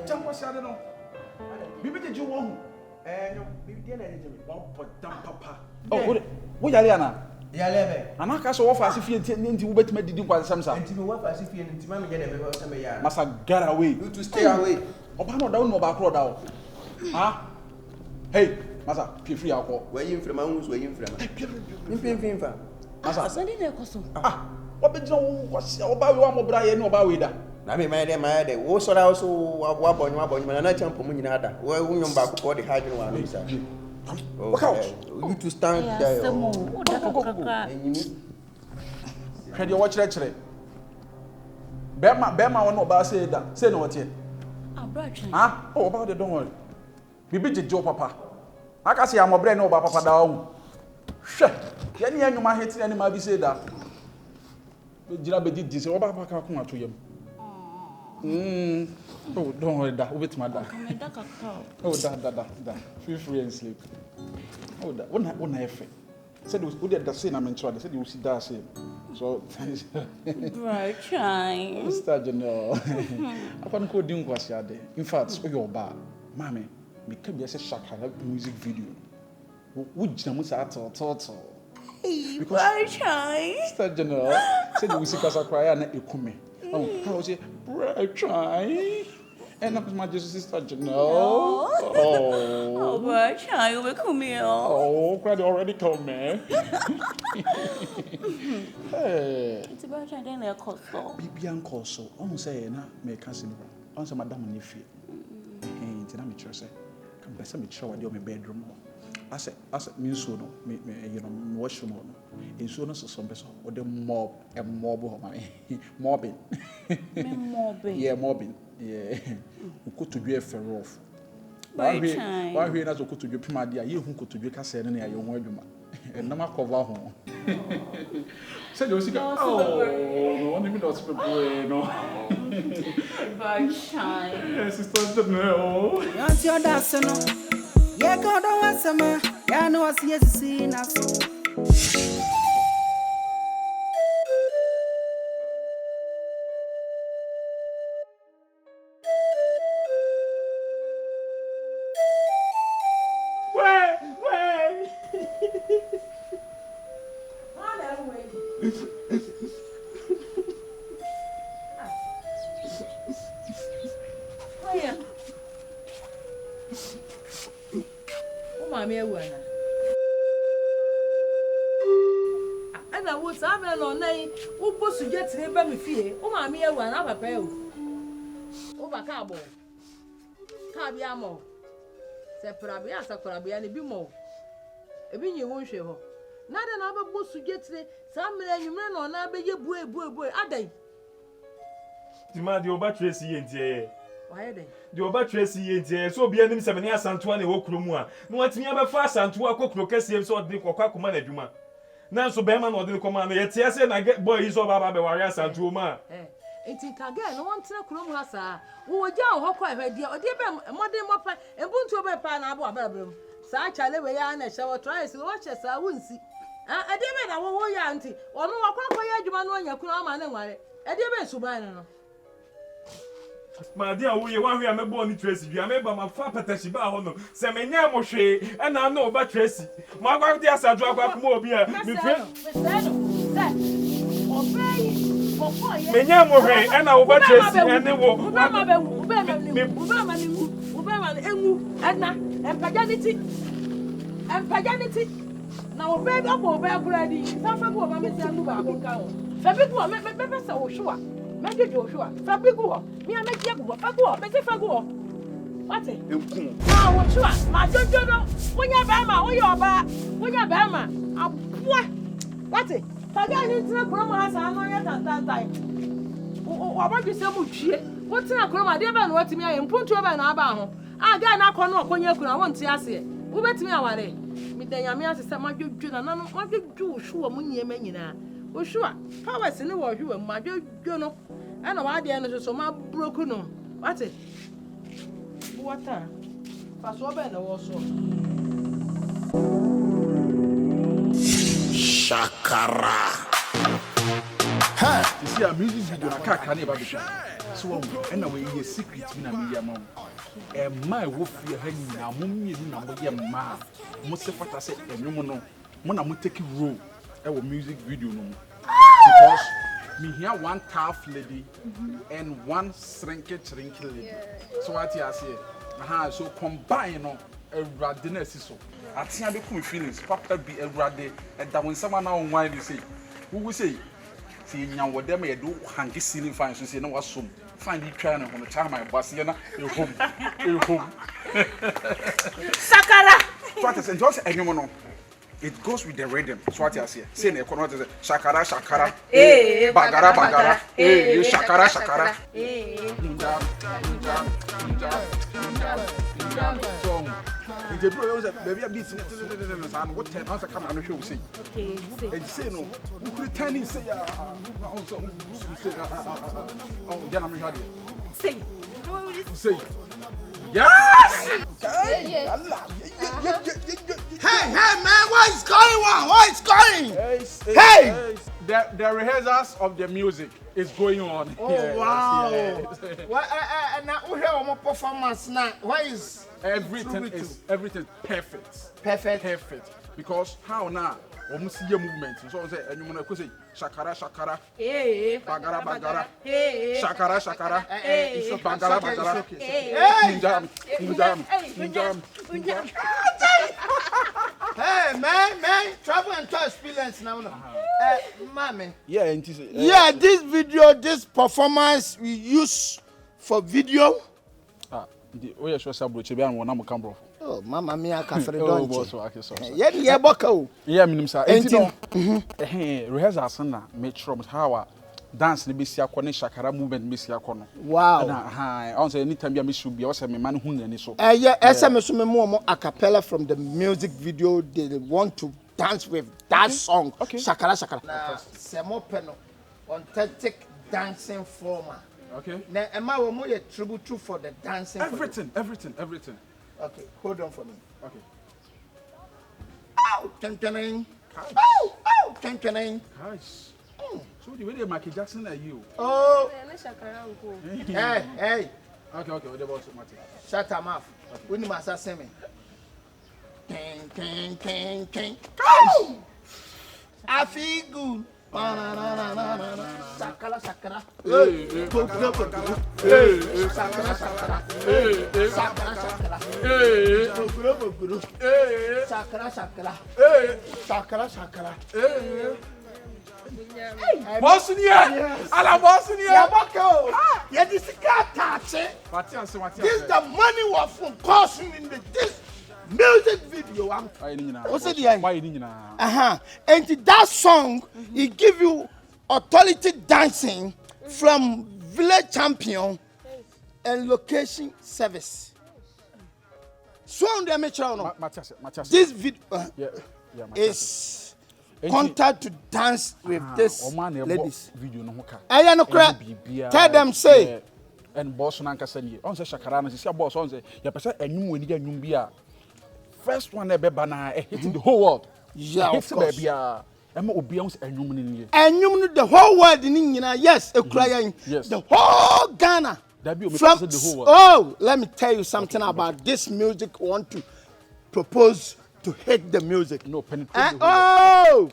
Jump what's the no? Bibi did you want? No, bibi did papa. Oh, what Yaliana? Yalebe. And I can't offer as if you intend to wait me didn't want some and to work as if you and Mammy get a must get away. You to stay away. Obama don't know about crowd out. Huh? Hey, Massa, pay free alcohol. Where you from? Where you from? Massa, sending a custom. What did you was about one Brian about with that? I mean, my dear, what sort of wabon, and I jump on Munada. Where we know about the hydro one. Look out! You to stand there. Can you watch that? Bema, one about say that. Say no, what here? Oh, about it, don't worry. Bibi did Joe Papa. I can see I'm a brain over Papa down. Shut. Any young man hates any might be said that. Jirabe did this over Papa come to him. Oh, don't worry, that with my dad. Oh, that. Feel free and sleep. Oh, that one I effect. Said we did the same. I'm in trouble. Said you see that same. So, Bro, try. Mr. General, I can't go doing what's your day. In fact, you're bad, Mammy. Me can be a shaka music video. Would you know total? Because I try. Mr. General said you see Casa cry and you come. Oh, how say, I try. And that was my sister General. Oh, I try. You will come here. Oh, quite already come, man. Hey. It's about trying to call so. Bibi uncle so. I'm saying, may cancel. I'm saying, Madame, if you. Hey, did I meet you say? Come, let's meet you at your bedroom. As me so no, me you know, washroom no. In so no so some person or the mob and mob mobbing. Yeah, mobbing. Yeah. Who could to be a fair off. Why we not go to be primadia, you who could to be cast any a young woman. And no more cover home. Said you see, oh, one minute was no. By shine. Yes, it's not the no. Once you're dancing, yeah, go down once a man. Yeah, no, I see you seeing us. Separabia sakorabia ne bi mo ebi nyi won hwe ho na de na ababo sugetire samre anwumre na ona abeye bue adai Tima de oba Tracey yentie waye den de oba Tracey yentie so obi anim semene asantoa na wokuro mu a na watimi abefa asantoa kokuro kasiem so ode kokwa akoma na adwuma na so be ma na ode koma na yete ase na boy is oba be ware asantoa mu a enti kage no won tena kuro mu ha saa wo gya ho kwa hwede ode be modern mopa ebuntu be pa na abo abrabram saa chale we ya na hye wo try si wo hye saa wonsi ade be na wo ya nti ono wakwa ya adwuma no anya kuro ama na nware ade be suban no ma dia wo ye wan hwe amebo ni Tracey dua meba ma fa patashi ba ho no se menya mo hwe e na na oba Tracey ma agwa dia sadu agwa kuma obi a mi fre menya mo hwe e na oba Tracey ene wo engu ana empaganiti na obe go obe akuradi sa fa go oba mesi anu ba ko ka ho fa bi go me se wo hwa me je Joshua fa bi go mi a me je go fa go me se fa go what enku ah wo hwa ma jojo no wonya ba ma wo yo ba wonya ba ma abua what taga ni tina kuro ma asa no ye tantantai o ba bi se mu twie wo tina kuro ma de ba no watimi aye mpuntu ba na aba ho aga na akọ no okonye kura won ti ase wo betimi aware mi danyame ase se ma dwodwo na no ma dwodwo hwo mu nyema nyina o hwo powers ni wo hwo ma dwodwo no e na wa de no so ma broku no wate water paso be na wo so Shakara. Hey, you see a music video na car can about the so and away here secret na me ya mom. My wolf here hanging na mummy na mo ye ma. Mo se fata say enwom no. Mo na mo take role e wo music video no. Because me here one tough lady and one shrinky lady. So what you say? Aha, so combine no Erade na si so. Atia be come feelings papa be Erade and that when someone now wine you say. Who will say? See nya wo dem ye do hangi ceiling fine so say na wasom. Find it trying on the time my boss here na e home. Sakara. So what I say just enyomo no. It goes with the rhythm. So what I say. Say na kono say shakara shakara. Bagara bagara. Shakara shakara. So the bro was baby a bit and what time has come and show say. Okay, and say no. We pretending say also say oh Jana me hadi. Say. Yes! Hey, man, what is going on? What is going? Hey! The rehearsals of the music is going on. Oh, yes, wow. Yes. Now, we have a performance now. What is everything perfect. Perfect. Because how now? We see your movement. So say, and you want to say shakara shakara. Bagara bagara. Shakara shakara. Bagara bagara. Njam. Hey, man, travel and tour experience now. Mommy. Yeah, this video, this performance we use for video. Oh, yeah, sure, Sabro, and one am Cambro. Oh, Mamma Mia, Cafe Oh, yeah, Bocco. Yeah, Minimsa. Rehearsal, son, make sure how dance the Bissia Corner Shakara movement, Missia Corner. Wow. I answer anytime you should be also a man who and so. Yeah, SMS more a cappella from the music video. They want to dance with that song. Okay. Shakara Shakara. Now, Samo Peno, authentic dancing format. Okay. Now, am I more a tribute for the dancing? Everything. Okay, hold on for me. Okay. Ow, chanchaning. Ow, chanchaning. Nice. So the way they Michael Jackson are you? Oh. Hey. Okay. What about Martin? Shut your mouth. When you must say me. King. I feel good. Sakala. Sakala. Bosnia! Ala Bosnia! Yabako! Yeah, this is this the money was from costing in this music video. What's it? And that song, it give you authority dancing from village champion and location service. So on the amateur, this video is contact to dance with this ladies. Tell them say. And boss Nanka said, on the Shakarana, she boss on the Yapasa and you when you get Numbia. First one ever banana hitting the whole world. Yeah, of course. And the whole world in India, yes, yes. The whole Ghana. From, the whole world. Oh, let me tell you something about this music. I want to propose to hate the music. No, penetrate. Oh,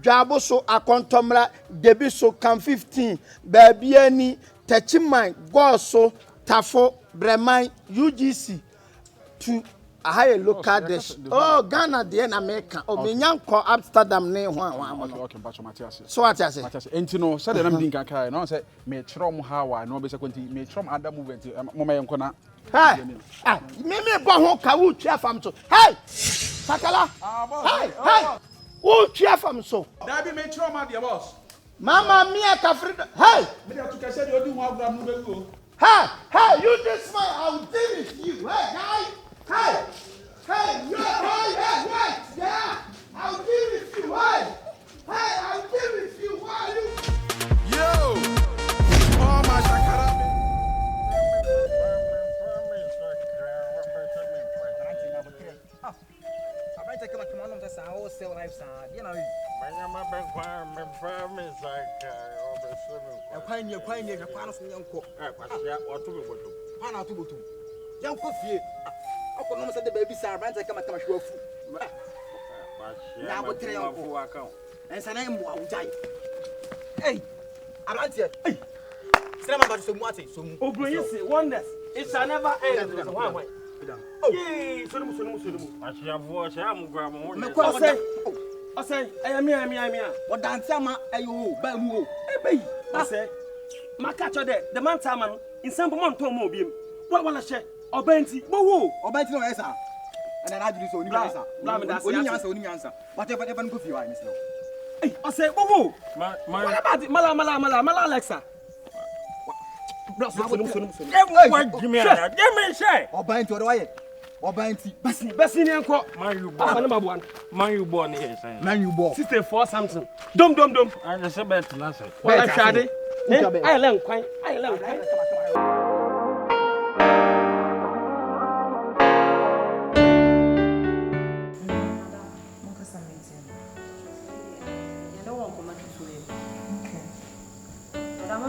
Jabo so akontomra, debi so can 15, baby any, Techimai, Goso, Tafo, Bremai, UGC to a higher look at this. Oh, Ghana, the America, or Minyanko, Amsterdam, name one. Okay, Matthias. So what I say? And you know, said I'm being Kaka, and I said, may Trom how I know basically, may Trom other movement, Mama Kona. Hey, Mimi Baho Kawu Chiafam so. Hey, Sakala. Hey, who Chiafam so? That be may Trom, dear boss. Mama Mia Kafrida. Hey, hey, you this man, I'll deal with you. Hey, guy. Hey, you right, yeah. I'll deal with you. Hey, I'll deal with you. Why are you? Yo, oh my Shakara. Wonders. It shall never end. I say, I am here. What dance am I? You, Bamu. I say, my catcher there, the man Taman, in some month to Mobium. What will I say? Or Benty, Boo, or Benty, no answer. And then I do so, only answer. Only answer. Whatever go for you, I miss now. I say, Boo, what about it? Mala, Alexa. Everyone, give me a say. Or bind to the way. Or bind to Bassini and Cock. Man, you born. Man, you born here. Man, you born. Sister for something. Dum. I just said better last night. Well, I tried it. I learned quite.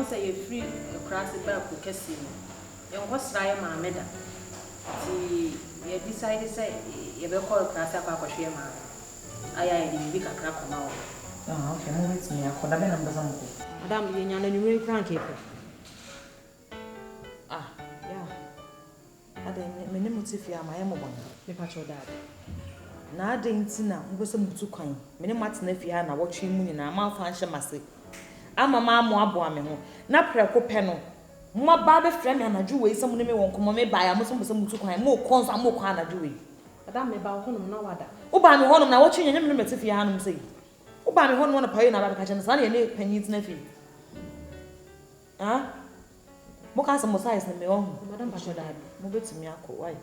Say you free across the back with Cassie. And what's Ryan Mameda? See, you decided to say you will call Crassa Papa Shema. I didn't be a crack on our. Oh, okay, move it to me. I could have been on the Zamco. Madame, you're not really frank. Ah, yeah. I didn't mean to fear my emma one. The patrol dad. Now I didn't see now, was some too kind. Many months if you had a watching moon in a mouth and she must say. I'm a mamma boy, na preko peno. Mo ba be frɛ me anadwo we sɛ mo ne me won komo me ba ya mo so mo sɛ mo tu kwan mo konsa mo kwan anadwo we. Madam me ba honom na wada. Wo ba me honom na wo twe nyem me mete fi hanom sɛ. Wo ba me honom na paye na ba ka kyɛ na sa na ye ne panyin tena fi. Ah? Mo ka sɛ mo size na me on. Madam ba shoda bi. Mo betumi akɔ why?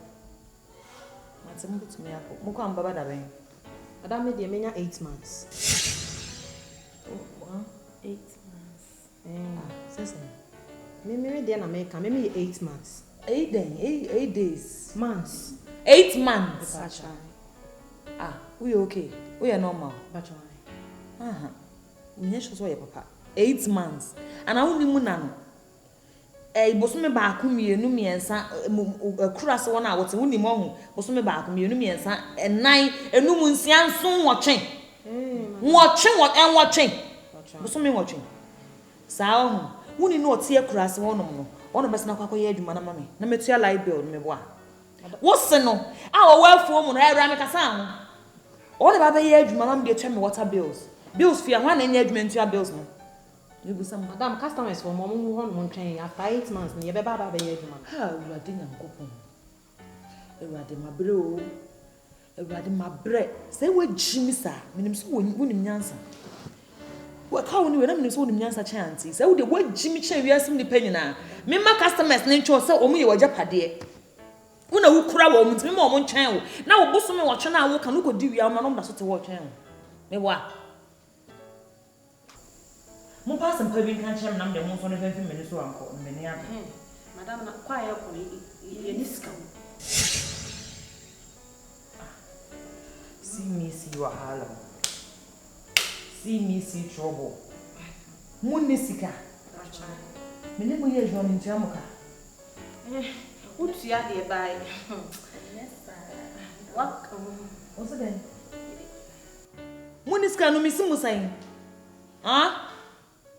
Mate mo betumi akɔ. Mo kwa mbaba da ben. Madam me de menya 8 months. 8 months. Sese. Me de na me ka me 8 months. 8 days. Months. 8 months. Ah, we okay. We are normal. Bacha. Me sure so papa. 8 months. And I only mu na no. Bosome ba aku mienu miensa kura se wona wote woni mo hu bosome ba aku mienu miensa enan enum nsia nson wotwe bosome wotwe saa hu woni no ote kura se wonom no wono besna kwakọ ye adwuma na mame na metua light bill me bo a wo se no a wo wafuo mu no era me kasa ho wo de ba be ye adwuma na me de twa me water bills fia ho na nya adwuma ntua bills no. You go some madam customers for mom who won train after 8 months ni be baba be adwuma ha urade nyankopon urade mabre o urade mabre say we jimi sa minim so wonim nyansa we ka woni we na minim so wonim nyansa chance say we de we jimi chen wi asim ni panyina me ma customers ne ncho say omu ye wajapade una wo kura wo mu ntimi ma omu chen wo na wo boso me wo twe na wo ka no ko di wi ama no mda so te wo twen me wa Mo pass and paving can cham nam de mo so ne 15 minutes so anko mbeni ya. Madam na kwa ya ko ye niska. See me see your hala. See me see trouble. Mo nisika. Me ne mo ye jo ni ntia mo ka. Utu ya de bai. Yes sir. Welcome. What's again? Mo nisika no mi si mo sai. Ah?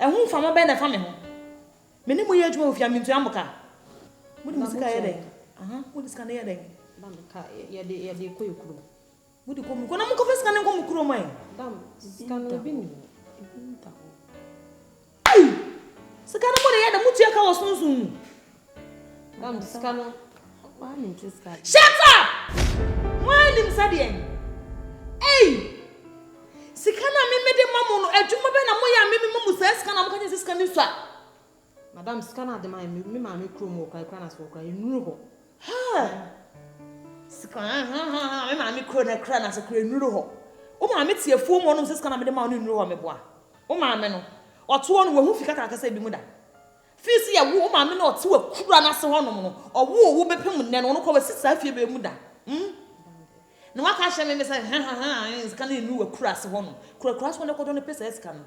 Ehun fama be na fama ho. Me ne mo ye adwuma ofia mintu amoka. Mo di musika ye den. Mo di sika na ye den. Dam ka ye de ko yekuro. Mo di ko mu ko na mo ko fesika ne ko mu kuro mai. Dam sika no bi ni. Ai! Sika na mo de ye da mutu ya ka wo sunsun. Dam sika no ma ni sika. Shut up! Why nim sadien? Hey! Sikana mede mamu no adwuma be na moya me mamu sa sikana mo kanye sikana nso a madam sikana de ma me ma me kro mo kra na so kra enuru ho ha sikana me ma me kro na kra na so kra enuru ho o ma me tiefuo mo no sikana me de ma no enuru ho me boa o ma me no oto no wahu fika kaka bi mu da fisi ya wo o ma me no ote wa kura na se ho no no owo bepem ne no ko wa sisa afie be mu da no waka hye me say sikana enu wa kura se ho no kura so ne kodo ne pesa sikana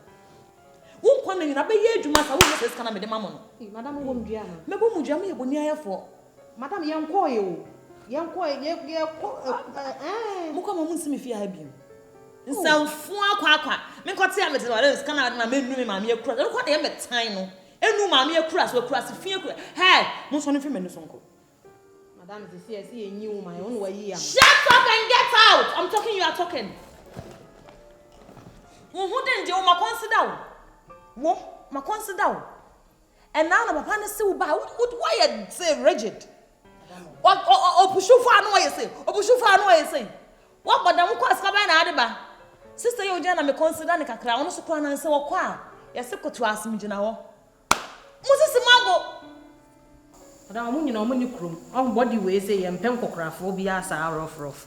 wo kwa na nyina be ye adwuma sa wo se sikana me de mamo no madam wo mdua na me bo mdua me ye boni ayefo madam ye nko ye o ye nko ye ko mo kwa mo nsimi fi ha biem nsamfu akwa me nkote ya mete wale sikana na me nu me ma me kura no kwa de ye metan no enu ma me kura so kura se fie kura hey mo so no fi me no so nko madam see enyi wo man won wa yi am shut up and get out. I'm talking, you are talking. Who didn't you ma consider? Wo ma consider. And now na papa na say wo ba why you say rigid? O pushu for anu why you say? O pushu for anu why you say? What madam ko aska ba na ade ba? Sister you na me consider ne kakra ono so kwa na say wo kwa. Ya se ko to asem gina wo. Moses mago. Madam mo nyina mo ni krom. O body we say ye mpem kokkrafo bi asa rough.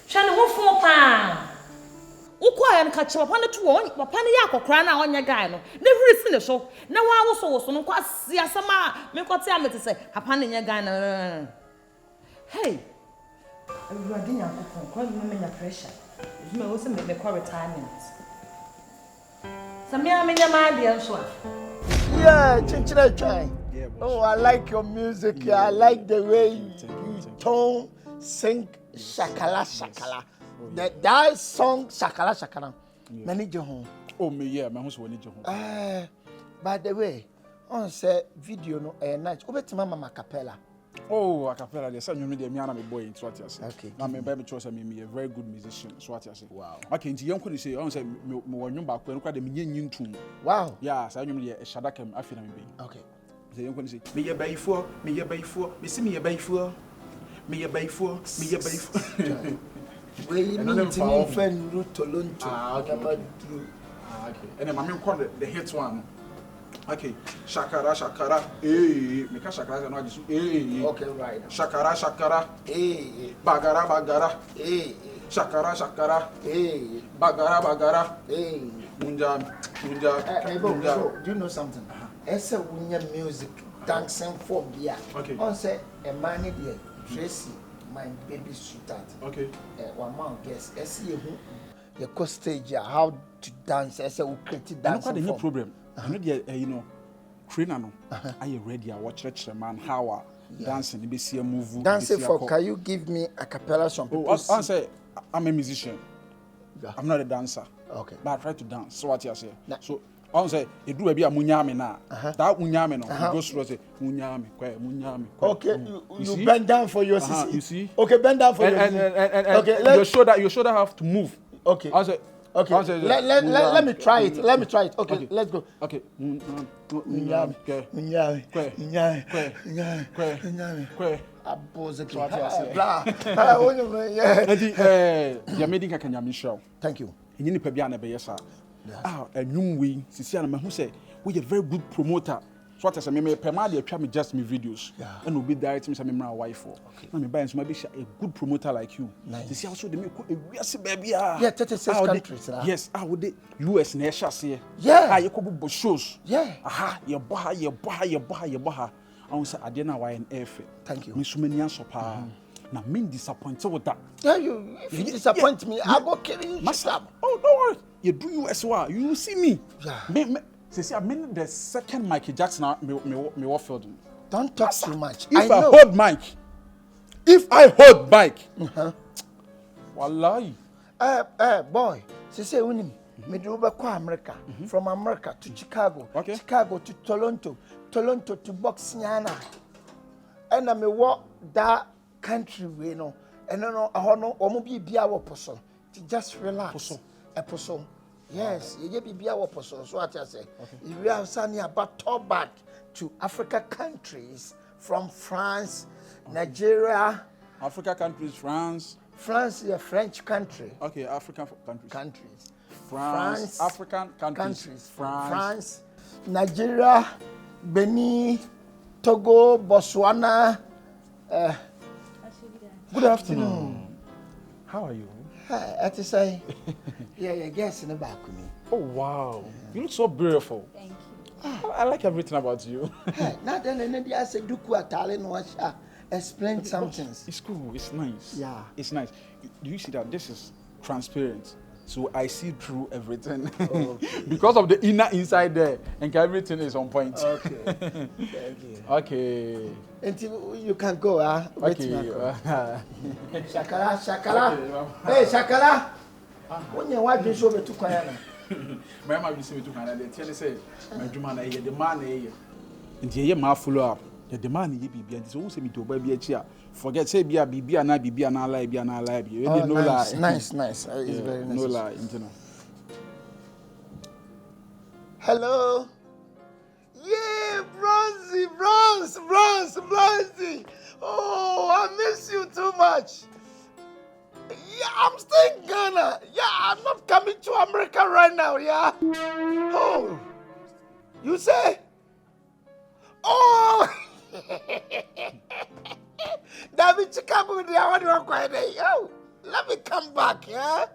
Shane wo fo pa. Ukwa ya nka che papa ne to wo papa ne ya kokra na onye guy no. Ne huri si ne so. Na wa wo so no kwa si asama me kwate amete say papa ne nya guy na. Hey. Everybody nya kokon kwa me nya pressure. Me wo se me kwa retirement. Samia me nya ma dia so a. Yeah, chinchira chai. Oh, I like your music. Yeah, I like the way you tone, sing, shakala. That song, shakala. Many home. Oh, me, yeah, my house will need you. By the way, on say video no night. Over to Mama Capella. Oh, acapella. There's some media me and my boy in Swatias. Okay. Now me baby choice me a very good musician Swatias. Wow. Okay, nti yɛn kɔ say on say me wɔ back when kwa de me nyin ntum. Wow. Yeah, say nyum de shadakem afina me be. Okay. Say yɛn kɔ say me ye bayfo, me see me ye bayfo. Me ye bayfo. We need to friend root Toronto. Okay. And then my call the hit one. Okay, shakara, me ka shakara no ajisu, okay, right. Shakara, bagara, shakara, bagara, munja. Do you know something? Ese wunya music, dancing for beer. Okay. On say a man there, Tracey, my baby sweetheart. Okay. One man guess, ese you go stage how to dance, ese we create dancing. No problem. I know you know, trainer no. Are you ready? I watch man how dancing, be see a move. Dancing for. Can you give me a cappella some people? I say I'm a musician. Yeah. I'm not a dancer. Okay. But I try to dance. So what you say? So I say you do a bit of munyami na. That munyami no. You go through say munyami. Okay. You bend down for your sissy. You see? Okay, bend down for your. And okay. Your shoulder have to move. Okay. I say. Okay. Let me try it. Let me try it. Okay. Let's go. Okay. Thank you. We a very good promoter. So what I say, me permanently try me just me videos, and will be direct me some my wife for. Na me buy some be a good promoter like you. Nice. See also they make a US baby. Yeah, 36 countries. Yes, I would US na Asia say. Yeah. You could book shows. Yeah. Aha, you buy. I want say Adena why an air. Thank you. Me so many answer pa. Na me disappointed with that. Yeah, if you disappoint me, I go kill you. Master. Oh, don't worry. You do US what? You see me. Yeah. Me see, I mean the second Michael Jackson me Warfield. Don't talk too much. If I hold Mike, wallahi. Boy, say unim. Me do back to America. From America to Chicago. Okay. Chicago to Toronto. Toronto to Boxiana. And I me walk that country we know. And no, I know omo be our person. Just relax. A person. Yes, you be our person. So what I say. We have seen about talk back to Africa countries from France, Nigeria. Africa countries, France. France is a French country. Okay, African countries. France, African countries. France, Nigeria, Benin, Togo, Botswana. Good afternoon. How are you? I to say, yeah, guess in the back with me. Oh wow, you look so beautiful. Thank you. I like everything about you. Now then, I said, do explain some things. It's cool. It's nice. Yeah, it's nice. Do you see that this is transparent? So I see through everything. Okay. Because of the inner inside there, and everything is on point. Okay. Thank you. Okay. Until you can go, Okay. Shakara. Hey, Shakara. When you want to show me to Kayana. My mom used to Canada. They tell me say, my Jumana, the man, and the follow up. The demand is be and so say me to buy be a forget say be a BB and I be an ally be an ally. Oh, no nice, lie. Nice. It's very nice. No lie, internal. Hello. Yeah, Bronzy. Oh, I miss you too much. Yeah, I'm still in Ghana. Yeah, I'm not coming to America right now, yeah. Oh, you say? Oh. David Chicago with the audio quiet. Oh, let me come back, yeah?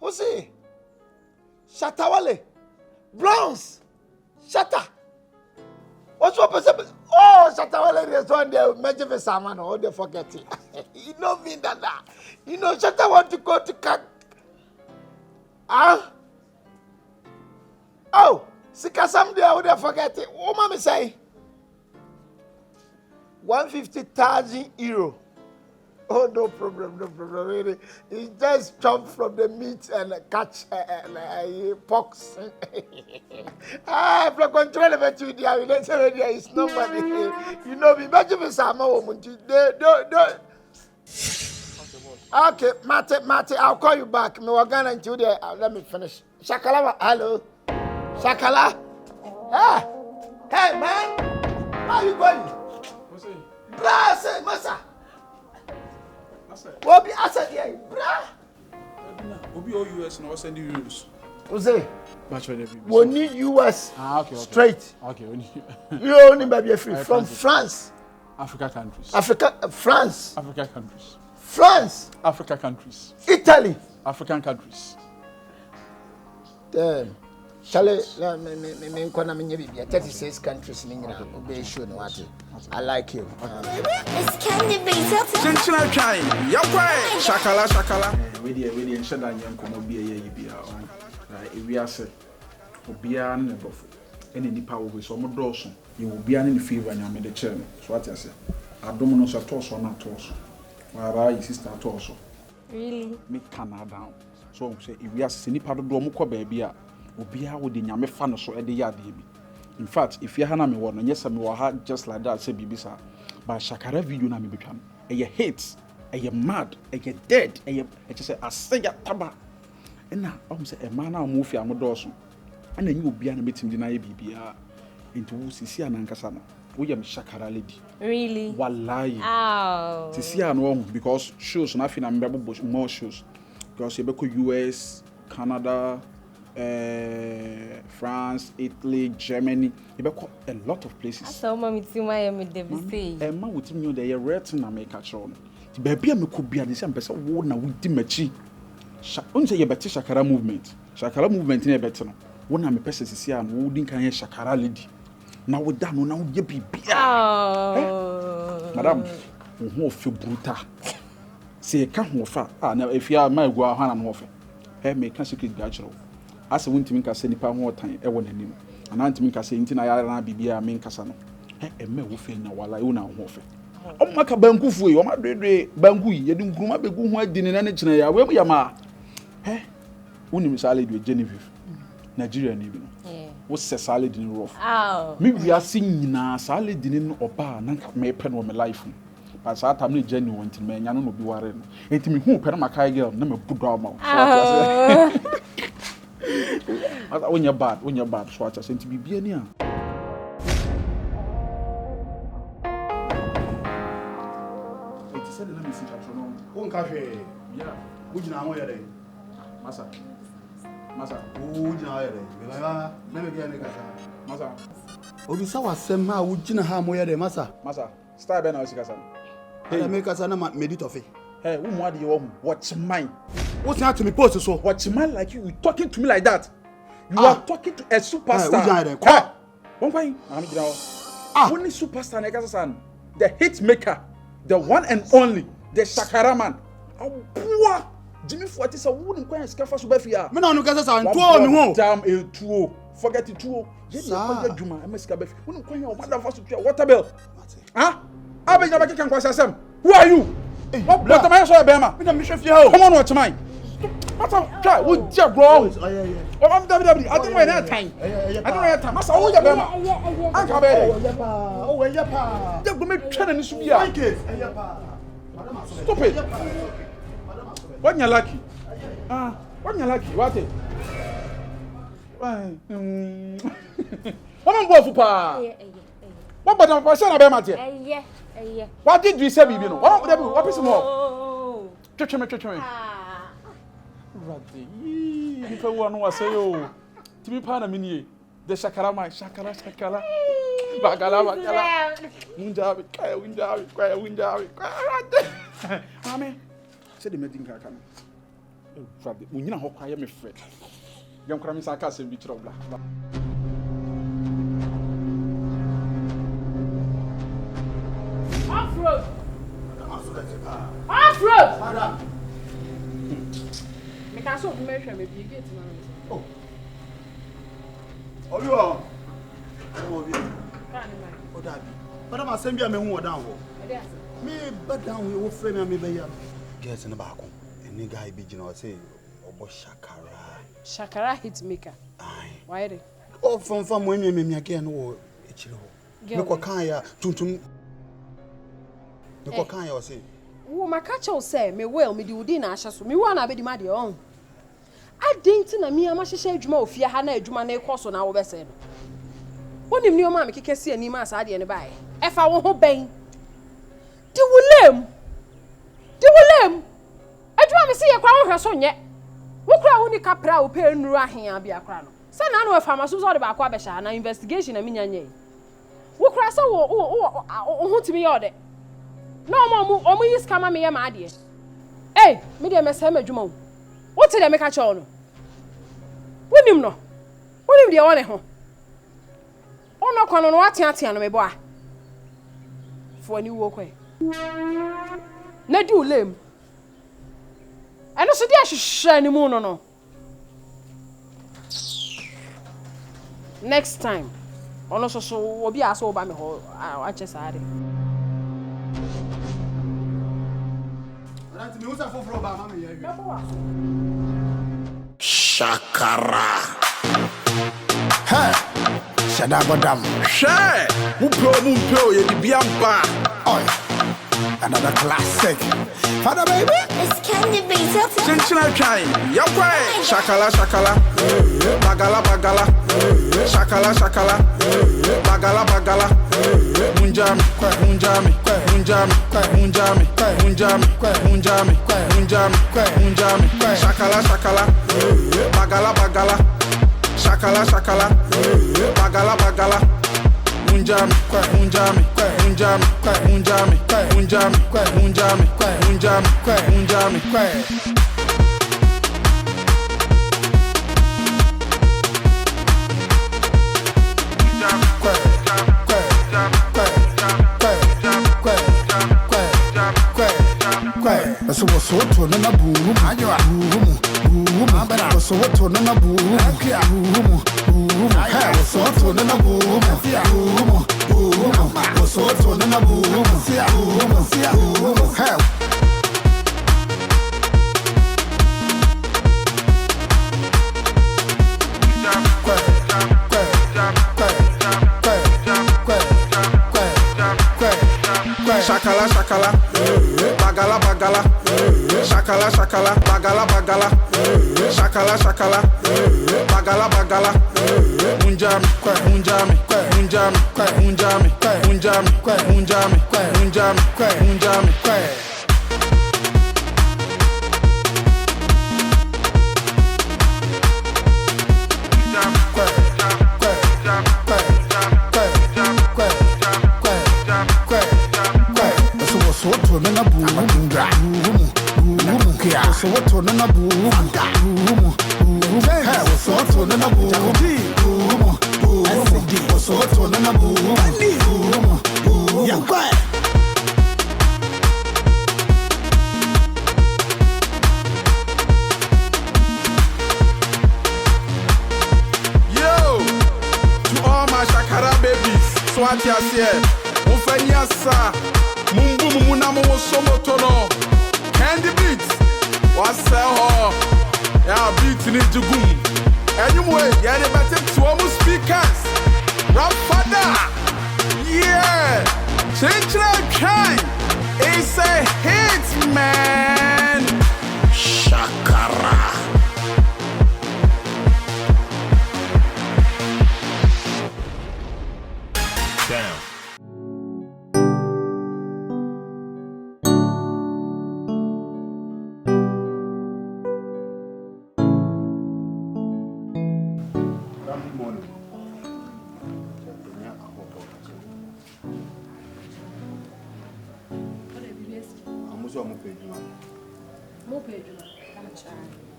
Who's he? Shatawale. Bronze. Shatta. What's your perception? Oh, Shatawale, there's one there. Imagine if someone or they forget it. You know me that. You know, Shatta want to go to Kak. Oh, Sika someday I would have forget it. What mommy say? 150,000 euro. Oh, no problem. Really. He just jumped from the meat and catch pox. For control of it, it's nobody. You know, me, but you okay, Mate, I'll call you back. Me we're gonna do there. Let me finish. Shakala, hello. Shakala. Hey, man. How you going? What's it? Bra, say, massa. What be answered here, bra? Obi all US now send you euros. What's it? We need US okay. Straight. Okay, we need. You only baby free from France. Africa countries. France. Africa countries. France. Africa countries. Italy. African countries. Damn. Shall me 36 countries obey show no what. I like you. It's candy based. Chinchina chai. Yakwa. Shakala. We dey ensure that you come obi e bia on. We are say obia na bofo. Any nipa wo so mo dɔɔso. You obia na favor nya me de chair. So what I say. Adom no so toso na toso. Wara your sister toso. Really? Me Canada. So say we are say nipa do mo kɔ ba bia. Obia wo de nyame fa no so e de yade bi. In fact, if you hana me wo no nyesa me wo ha just like that say bibisa. But Shakara video na me betwa. E ye hate, e ye mad, e ye dead, e ye say asaya taba. Na say e man na mo fi amodoso. Ana nyi obia na metim di na ye bibia. Into wo sisi anankasa na. Wo ye me Shakara lady. Really? Wallahi. Ow. Sisi anu because shows na fi na me more shows. Because you be ko US, Canada, France, Italy, Germany, you be a lot of places. I saw mommy to my say. Ma with me the rate na make catch on. The baby me could be an some person wo na we di machi. Unse ye better Shakara movement. Shakara movement na better no. Wo na me person sisi an wo din kan ye Shakara lady. Na wo da no na wo ye bibia. Madam, wo feel brutal. Say ka ho fa. Na if ya ma egu ahwa na ho fa. Me can secret gachro. Asa wonti minka se nipa ho otan e won anim ana ntimi nka se nti na yara na bibia me nkasa no emme wo fe na wala e wona ho fe o maka bankufu e o ma dwedwe banku yi ye di nkuruma begu ho adini na ne kina ya we ya ma woni misale di Genevieve Nigeria ni bi no wo se sale di rough me wi ase nyina sale di no oba na me pe no me life but sa tam ne jeni won tin me nya no bi ware no enti me hu pe na makai girl na me budo ma when you're bad, so I just to be bien. It said, let me see that. One cafe. Yeah. Would you know where they? Masa. Would you know where they? Never get a Masa. Obisawa Sema, would you know how where they, Masa? Start Ben Osikasan. Hey, make us an meditofe. Hey, what do you want? What's mine? What's not to me post so? What's mine like you talking to me like that? You are talking to a superstar. One point, I'm only superstar Negasan, the hit maker, the one and only, the Shakara man. Oh, Jimmy Forty is a wooden coin scarf for Befia. Men on the damn a two. Forget it too. Juma, I must have wouldn't coin your mother for water bill. Huh? I bet you can cross them. Who are you? What am I so Bema? Come on, what's mine? What up? Try, would you bro? I'm WWE. I don't have time. I don't have time. I saw you, Bema. I'm coming. Oh, yeah, you're going to train in this year. Stop it. When you're lucky. When you're lucky, what it? What am I for? What about my person? Bema? What did you say, baby? What is more? Touch me. Radhi. If I want to say, oh, to be part of me, the Shakara, Shakara. Bagala. Windawi. Amen. Said the meeting can come. Radhi, we know how I am afraid. Young Kramisaka said, be trouble. Off-road! Off-road! Madam. Me can so measure me big gate now. Oh, you are. Oh, Dabi. Madam, I send you a man down. Me bad down we frame me be ya. Get in the back. Any guy be say obo Shakara. Shakara hit maker. Aye. Why dey? Oh from when me again wo echiro. Me ko kan ya tuntum. Me ko kan ya o say. Wo makacha o say me well me di udi na ahya so. Me wa na be di ma de on. Adenti na me ama hyehye adwuma ofia ha na adwuma na ekoso na wo be say no. Wonim ni o ma me kekesi ani ma sa de ne bae. E fa wo ho ben. Di wulem. Adwuma me se ye kwa wo hweso nye. Wo kura wo ni kapra wo pe nuru ahen abia kura no. Sa na no fa maso so de ba kwa be sha na investigation na minya nye. Wo kura sa wo hutimi ye ode. Na omo yi scam me ye ma ade. Eh, me de me se ma adwuma wo. Wo te de me ka che wo no. Wonim no. Wonim de wo ne ho. Ono kono no atia no me bo a. Fo ani wo kwe. Na di ulem. Eno so di ahwehwe ni mu no. Next time. Ono so obi aso oba me ho a che saade. Right me usa foforo ba ma me ye. Shakara. Hey. Shadagodam. Share. Mupro ye di biamba. Oi. Another classic. Father baby. It's candy baby. Chinchina chai. Yakwe. Shakala. Bagala. Shakala. Bagala. Munjami. Shakala. Bagala. Shakala. Bagala. Munjami. So to na buru ayo buru abana so to na buru ha so to na buru so to na buru ha Shakala. Bagala. Shakala. Bagala. Shakala. Bagala. Munjami. So to na buru so to na buru ha so to na buru so to na buru ya kwa Yo, to all my Shakara babies, swati asie, ufanyasa. Mumbu na mo somotono. Candy beats. Wasel ya beat ni jugum. Anyway, ya the better to almost speakers. Rap father. Yeah. Change that kind. It's a hit, man. Shakara. Damn.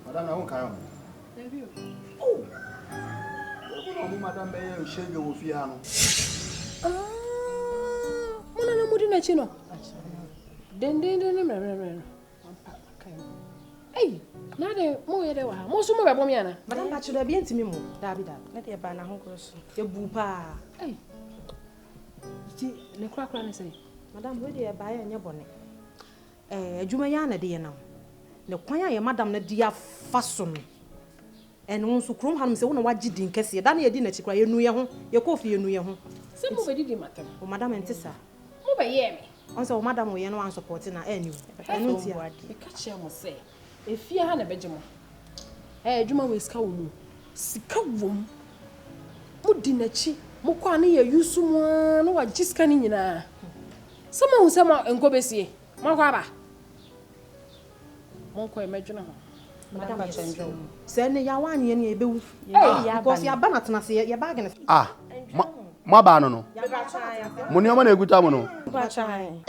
Madam, I won't come. Oh, Madam, I shall go with you. Mona na mudi na chino. Den. Hey, na de mo ye de wa. Mo so mo be bom ya na. Madam ba chuda bi ntimi mo. Da bi. Na de ba na ho cross. E bu pa. Hey. Ti ne kra ne say. Madam, we dey buy anya bone. Adwuma ya na de na. Ne kwan ya madam na dia faso no. Eno nso krom hanum se wo na wagye din kese. Da na ye di na chikra ye nu ye ho. Ye ko fi ye nu ye ho. Se mo be di matam. O madam entisa. Mo be ye me. On se o madam wo ye no wan support na enu. Enu ti a. E ka che mo se. E fie ha na beje mo. Adwuma we sika wo mu. Sika wo mu. Mo di na chi. Mo kwa na ye yusu mo na wagye sika ni nyina. Se mo hu se mo enko besie. Mo kwa ba. Mo kwa emedwena ho. Madam chenjo. Se ne ya wan ye ne e bewu. Because ya ba na tena se ya bag ne. Mo ba no. Mo ne ma na eguta mo no. Ba chai.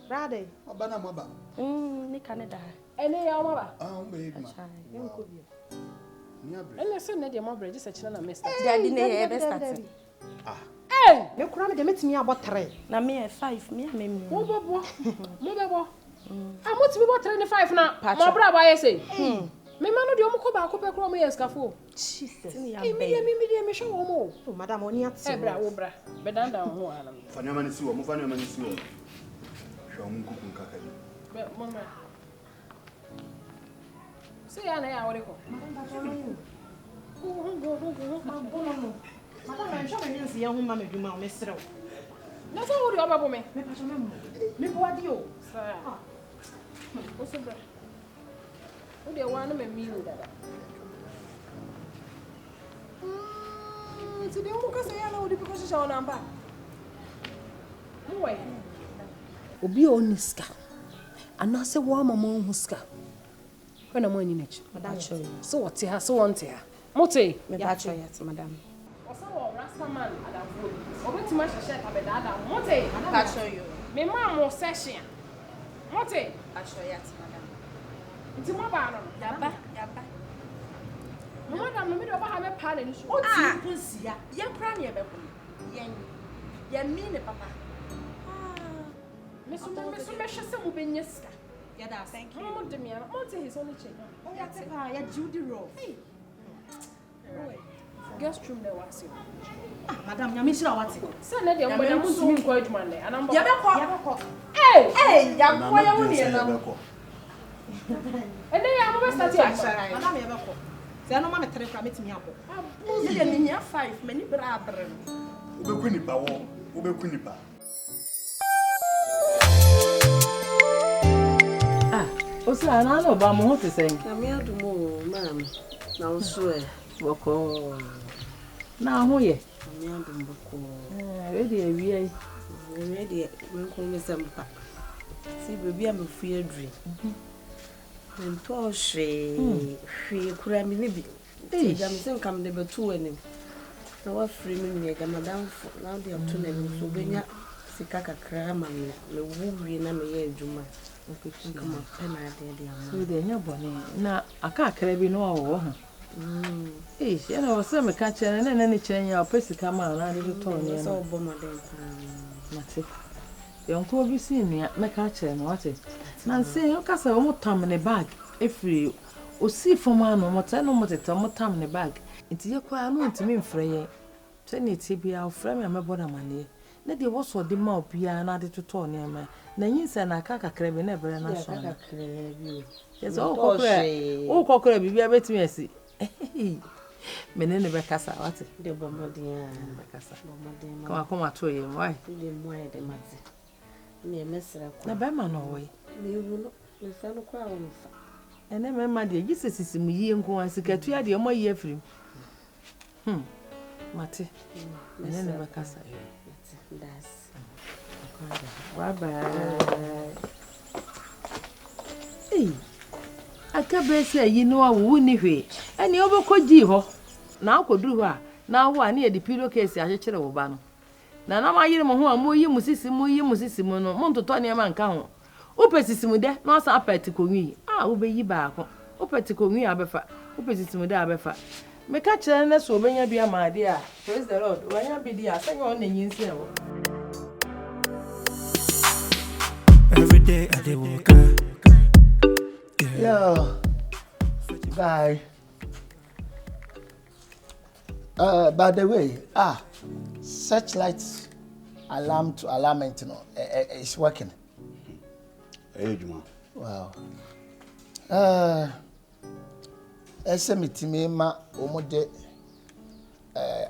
Brade. Oba na mo ba. Ni Canada. Ene ya mo ba. Mo be ma. Yenko bi. Ene se ne de mo bread se chira na mester. Daddy ne e be start. Me kura me de metimi abotre. Na me 5 me amem. Mo bebo. Mo bebo. Mo ti bebo 3 ni 5 na. Mo bra ba yese. Me ma no de o mo ko ba ko pe kro mo yeskafo. Jesus. Me show wo mo. Oh madam oni ati. Bra wo bra. Be dan dan ho ana. Fa nyama ni si wo, mo fa nyama ni si wo. Hwa mo kuku nkaka yi. Be mo ma. Se ya na ya wo de ko. Madam, I'm sure me nsi ye ho ma medwuma o mesrew. Na so wo de oba bo me. Me pa so me bo ade o. Sa. O so bra. O de wa na me mi o dada. Ti de mo ka se ya na o de ko se sha ona mba. Mo wai. Obi o niska. Ana se wo mama hu ska. Kwa na mo ani na chi. Madam show you. So what ha so want ha. Mote. Me ba show yet, madam. Man, Adam, over too much share Adam. Mote, I'll show you. Me mamma session. Mote, I'll show you, madam. It's my banner. Yaba. No, madam, no matter how I pardon you. Oh, pussy, ya cranny a bevel. Yan mean it, papa. Miss Mesha will be yes. Yada, thank you. Mote is only chicken. Oh, that's a Judy Rowe. Guest room there was you. Madam, you miss what? Send it your mother to me quite money. And I'm Hey, young boy, and they are almost at Madam, you ever say no mamma tell me up. You didn't 5 many brother. Ubekunipa wo, ubekunipa. Osa na no ba mo ho te sen. Na me adumo, ma'am. Na oso e. Boko. Na ho ye. Me adum boko. Ready awie ai. Ready we ko me sempa. Si baby am free adri. Nto hwe. Hwe kura me ne bi. Ti jam sen kam de betu anim. Na wa free me ne ga madam fo. Na de up to na me so benya sika kakra ma me wuwie na me ye adwuma. Come on, pen idea. So de nya bone na aka akra bi no wo ho. Ya na wose me ka chere na ne chere ya opesika ma na de to ne na. So bo mo den Mate. Yonko bi si nua me ka chere no wate. Na nse yo kasa wo tam ne bag efiri osi foma no mo tano mo tete mo tam ne bag. Nti ye kwa no ntimi mfre ye. Tene ti bia ofre me ameboda mane. Na de wo so de ma obia na de to ne ma. Na yinsa na aka kakra bi na ebere na so. Aka kakra bi. Yes, o kokra bi bia betimi asi. Menene be kasa wate. De bomodin be kasa. Koma to ye why? De moye de mazi. Me mesra kwa. Na be ma no we. Me wuno, me fa no kwa won fa. Ene me ma de gisesisi mu yie nko asikatu ya de mo yie afrim. Mate. Menene be kasa. Das. Bye bye. Hey. Aka be say yi no awu ni hwe. Ene obokoji ho. Na akoduru ho a, na wo a na ye di pillowcase ahyekere wo ba no. Na na ma yire mo ho a mo yi musisi mo no. Mo ntoto ne ma nka ho. Opesisi mu de na osa apeti konwi. Wo be yi ba ko. Opeti konwi abefa. Opesisi mu de abefa. Me ka kire na so obenya bia ma de a. Praise the Lord. Wanya bi dia sanya on nyinsi e wo. Every day I dey walk. Yo. Bye. By the way, searchlights alarm to alarmment, it's working. Hey, Juma. Wow. SMT me ma omode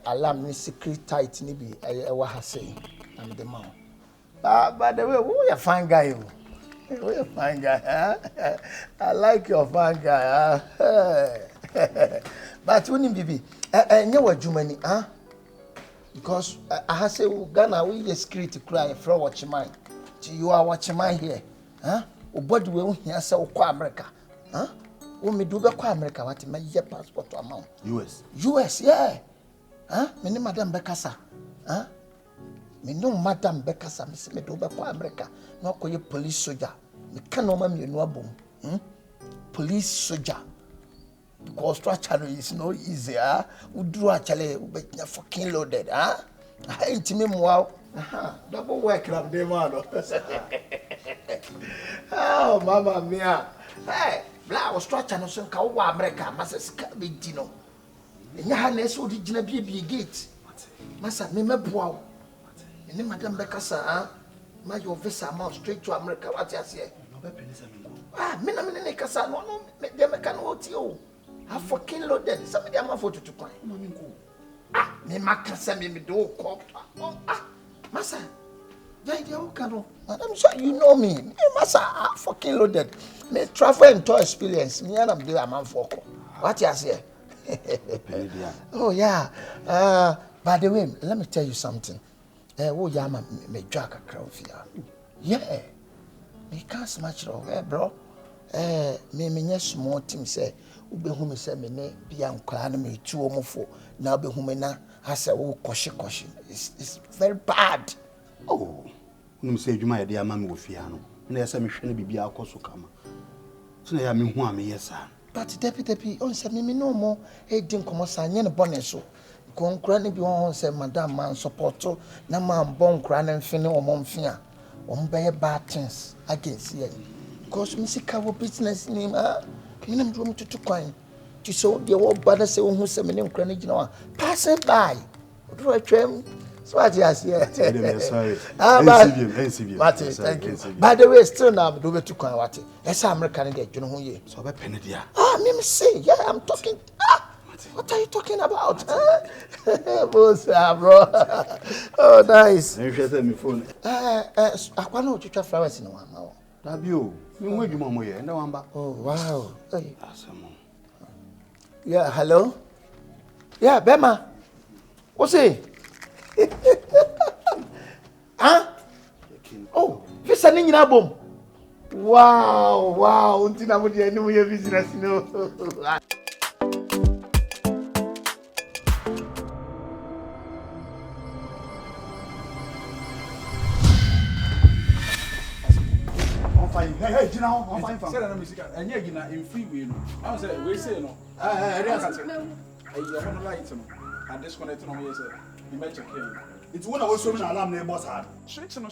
alarm ni secret tight ni bi ewa ha say am the man. But the way who you fine guy you. Who you fine guy, huh? I like your fine guy, huh? But when bibi enye wa jumani, huh? Because I have say Ghana we the security cry from watching mine. You are watching mine here, huh? Obody we here say ukwa America, huh? We me do be kwa America what my year passport amount. US, yeah. Huh? Me ni Madam Bekasa, huh? Me no Madam Bekasa me say me do be kwa America. No ko ye police soldier. Me can no ma me no abom. Police soldier. Because structure is no easy, huh? We do actually be fucking loaded, huh? I ain't me wow. Double work up there, man. Oh, mama mia. Hey, bla was structure no so ka wo America, masa sika be dino. Enya ha na eso di gina bi gate. Masa me meboa wo. Ene Madam Bekasa, huh? My your visa amount straight to America. What you say? No be penisa me. Me na me kasa no me dem ka no oti o. I fucking loaded. Somebody am for to coin. Me makasa me do cop. Masa. They can Madam, so you know me. Masa, I fucking loaded. Me travel and tour experience. Me and I'm doing a man for. What you say? Oh yeah. By the way, let me tell you something. Oh yeah, me jack a crowd here. Yeah. Me can't smash it, bro. Me small team say. Ube hume say me ne bia nkra na me tu omofo na ube hume na asa wo koshi. It's very bad. Oh. Unu say adwuma ye de ama me wo fia no. Na yesa me hwe na bibia akoso kama. So na ya me hu ame yesa. But deputy on say me no more e din komo sa nye ne bone so. Ko nkra ne bi won say madam man support na man bon nkra na mfine omomfia. Be bad things against you. Because me see cover business name I'm doing to coin. To so the old brother say who say me name cranny gina pass it by. Do a trim. So what you say? Sorry. Martin, thank you. By the way, still now do it to coin what? Yes, American get you know who you. So be penny dia. Me say, yeah, I'm talking. What are you talking about? Boss, bro. Oh, nice. You should tell me phone. I want to chucha flowers in one now. Tabio. Oh, wow. Hey. Yeah, hello? Yeah, Bema. What's it? Huh? Oh, this is an Indian album. Wow. Until I would know your business. Hey, Gina, I'm fine. Say that music. And you're Gina in free will. I was saying, we say no. I want to light some. I disconnect on me. You might check here. It's one of us so many alarm neighbors had. Switching,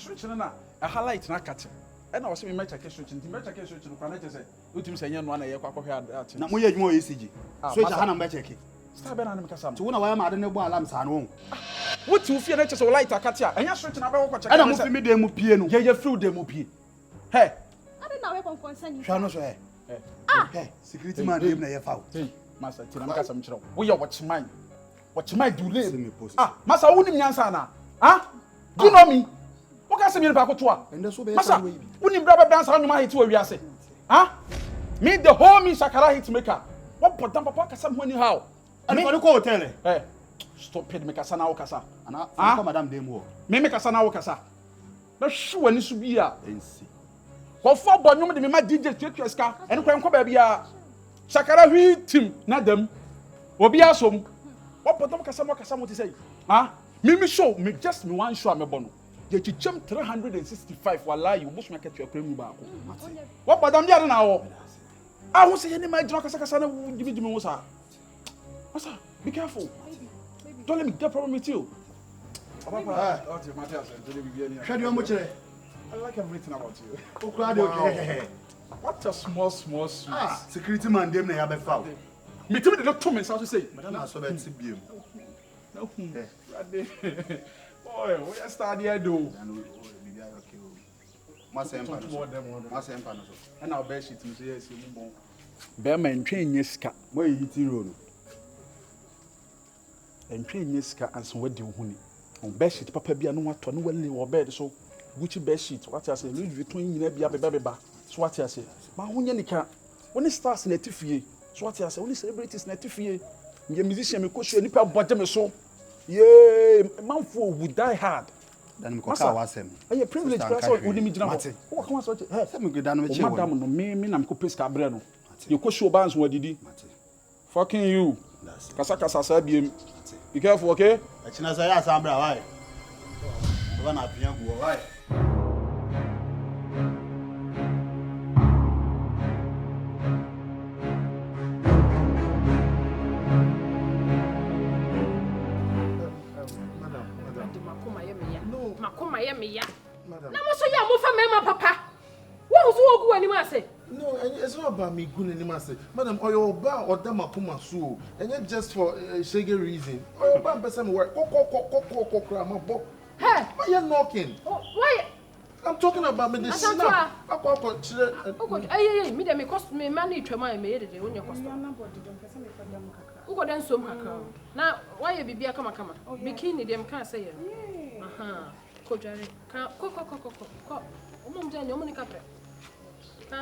a highlight not catching. And I was saying, make a switching. To make a switching, connect say, you say, one a year, that. Now, we have more ECG. Switch a hand and check it. Stop it, I'm Cassam. To one of them, I don't know what alarms are home. What you fear, just a light, I catch ya. And you're switching about. I don't know me, they move piano. Yeah, you're through them, Hey. I don't know where concern you. Shano say. Hey, security man dem na ye foul. Hey, master, tina maka sam chiro. We are watch mine. Watch mine do lay. Master, who nim nyansa na? Do you know me? What can say me ba ko to a? Master, who nim braba dance how nyuma hit we wiase? Me the whole me Shakara hit maker. What put papa kasam ho ni how? And for the ko hotel. Hey, stop it make asana wo kasa. Ana ko madam dem wo. Me make asana wo kasa. Na hwe ani su bi a. For bonum de me ma DJ Tweska and kwenko ba bia Shakara hui team na dem obi asom what potom kasa mo ti say me show me just me one show me bono ye chichem 365 wallahi you must make it your premu ba ko what bodam dia na wo who say any my drunk kasa na give me wo sa masa be careful don't let me get problem with you papa okay Matthias share you much I like everything about you. Okay. What a small sweet. Security man dem na ya be foul. Me tell me the 2 minutes how to say. Madam na so be tibiem. No. Oy, we start here do. Masempa no so. And our bed sheet is yes, you mo. Bearma ntwen nyeska. Mo yi ti ro no. Ntwen nyeska anso wadi wo huni. On bed sheet papa bia no wato no wale wo bed so. Gucci bed sheet what you say Louis Vuitton nyina bia beba. So what you say? Ma honye nika. Woni stars na tifie. So what you say? Woni celebrities na tifie. Nge musician me ko hwe nipa boje me so. Yeah, manfo would die hard. Dan me ko ka wasem. Aye privilege person woni mi gina ho. Wo ka so hey, se me gida no me che wo. Madam no me na me ko peska bre no. You ko show bands wadidi. Fucking you. Kasa sa biem. Be careful, okay? Achina sa ya sambra why? Wa na apia go why? No, it's not about me good anymore. Madam, or your bar or Damakuma so, and yet just for shaggy reason. Or your bar person work. Hey, why you knocking? Why? I'm talking about me. This is not. Hey, me dem cost me money to my me dey on your cost. Who go den so kakra. Na why you bibia kama. Bikini dem can say. Aha. Ko jare. Ko. Omom jani omoni kapre. Hey,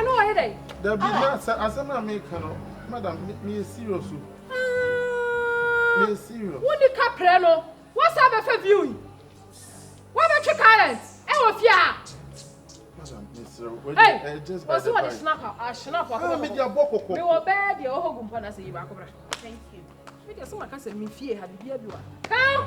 no, I did. There be not as I'm American, madam. Me is serious. Me is serious. What the capreno? What's up for viewing? What about your currents? Madam, hey, just what's what is snapper? I snap. I made your boko. We were bad, your home pana say you back over. Thank you. We just some can say me fear have be everyone. Come.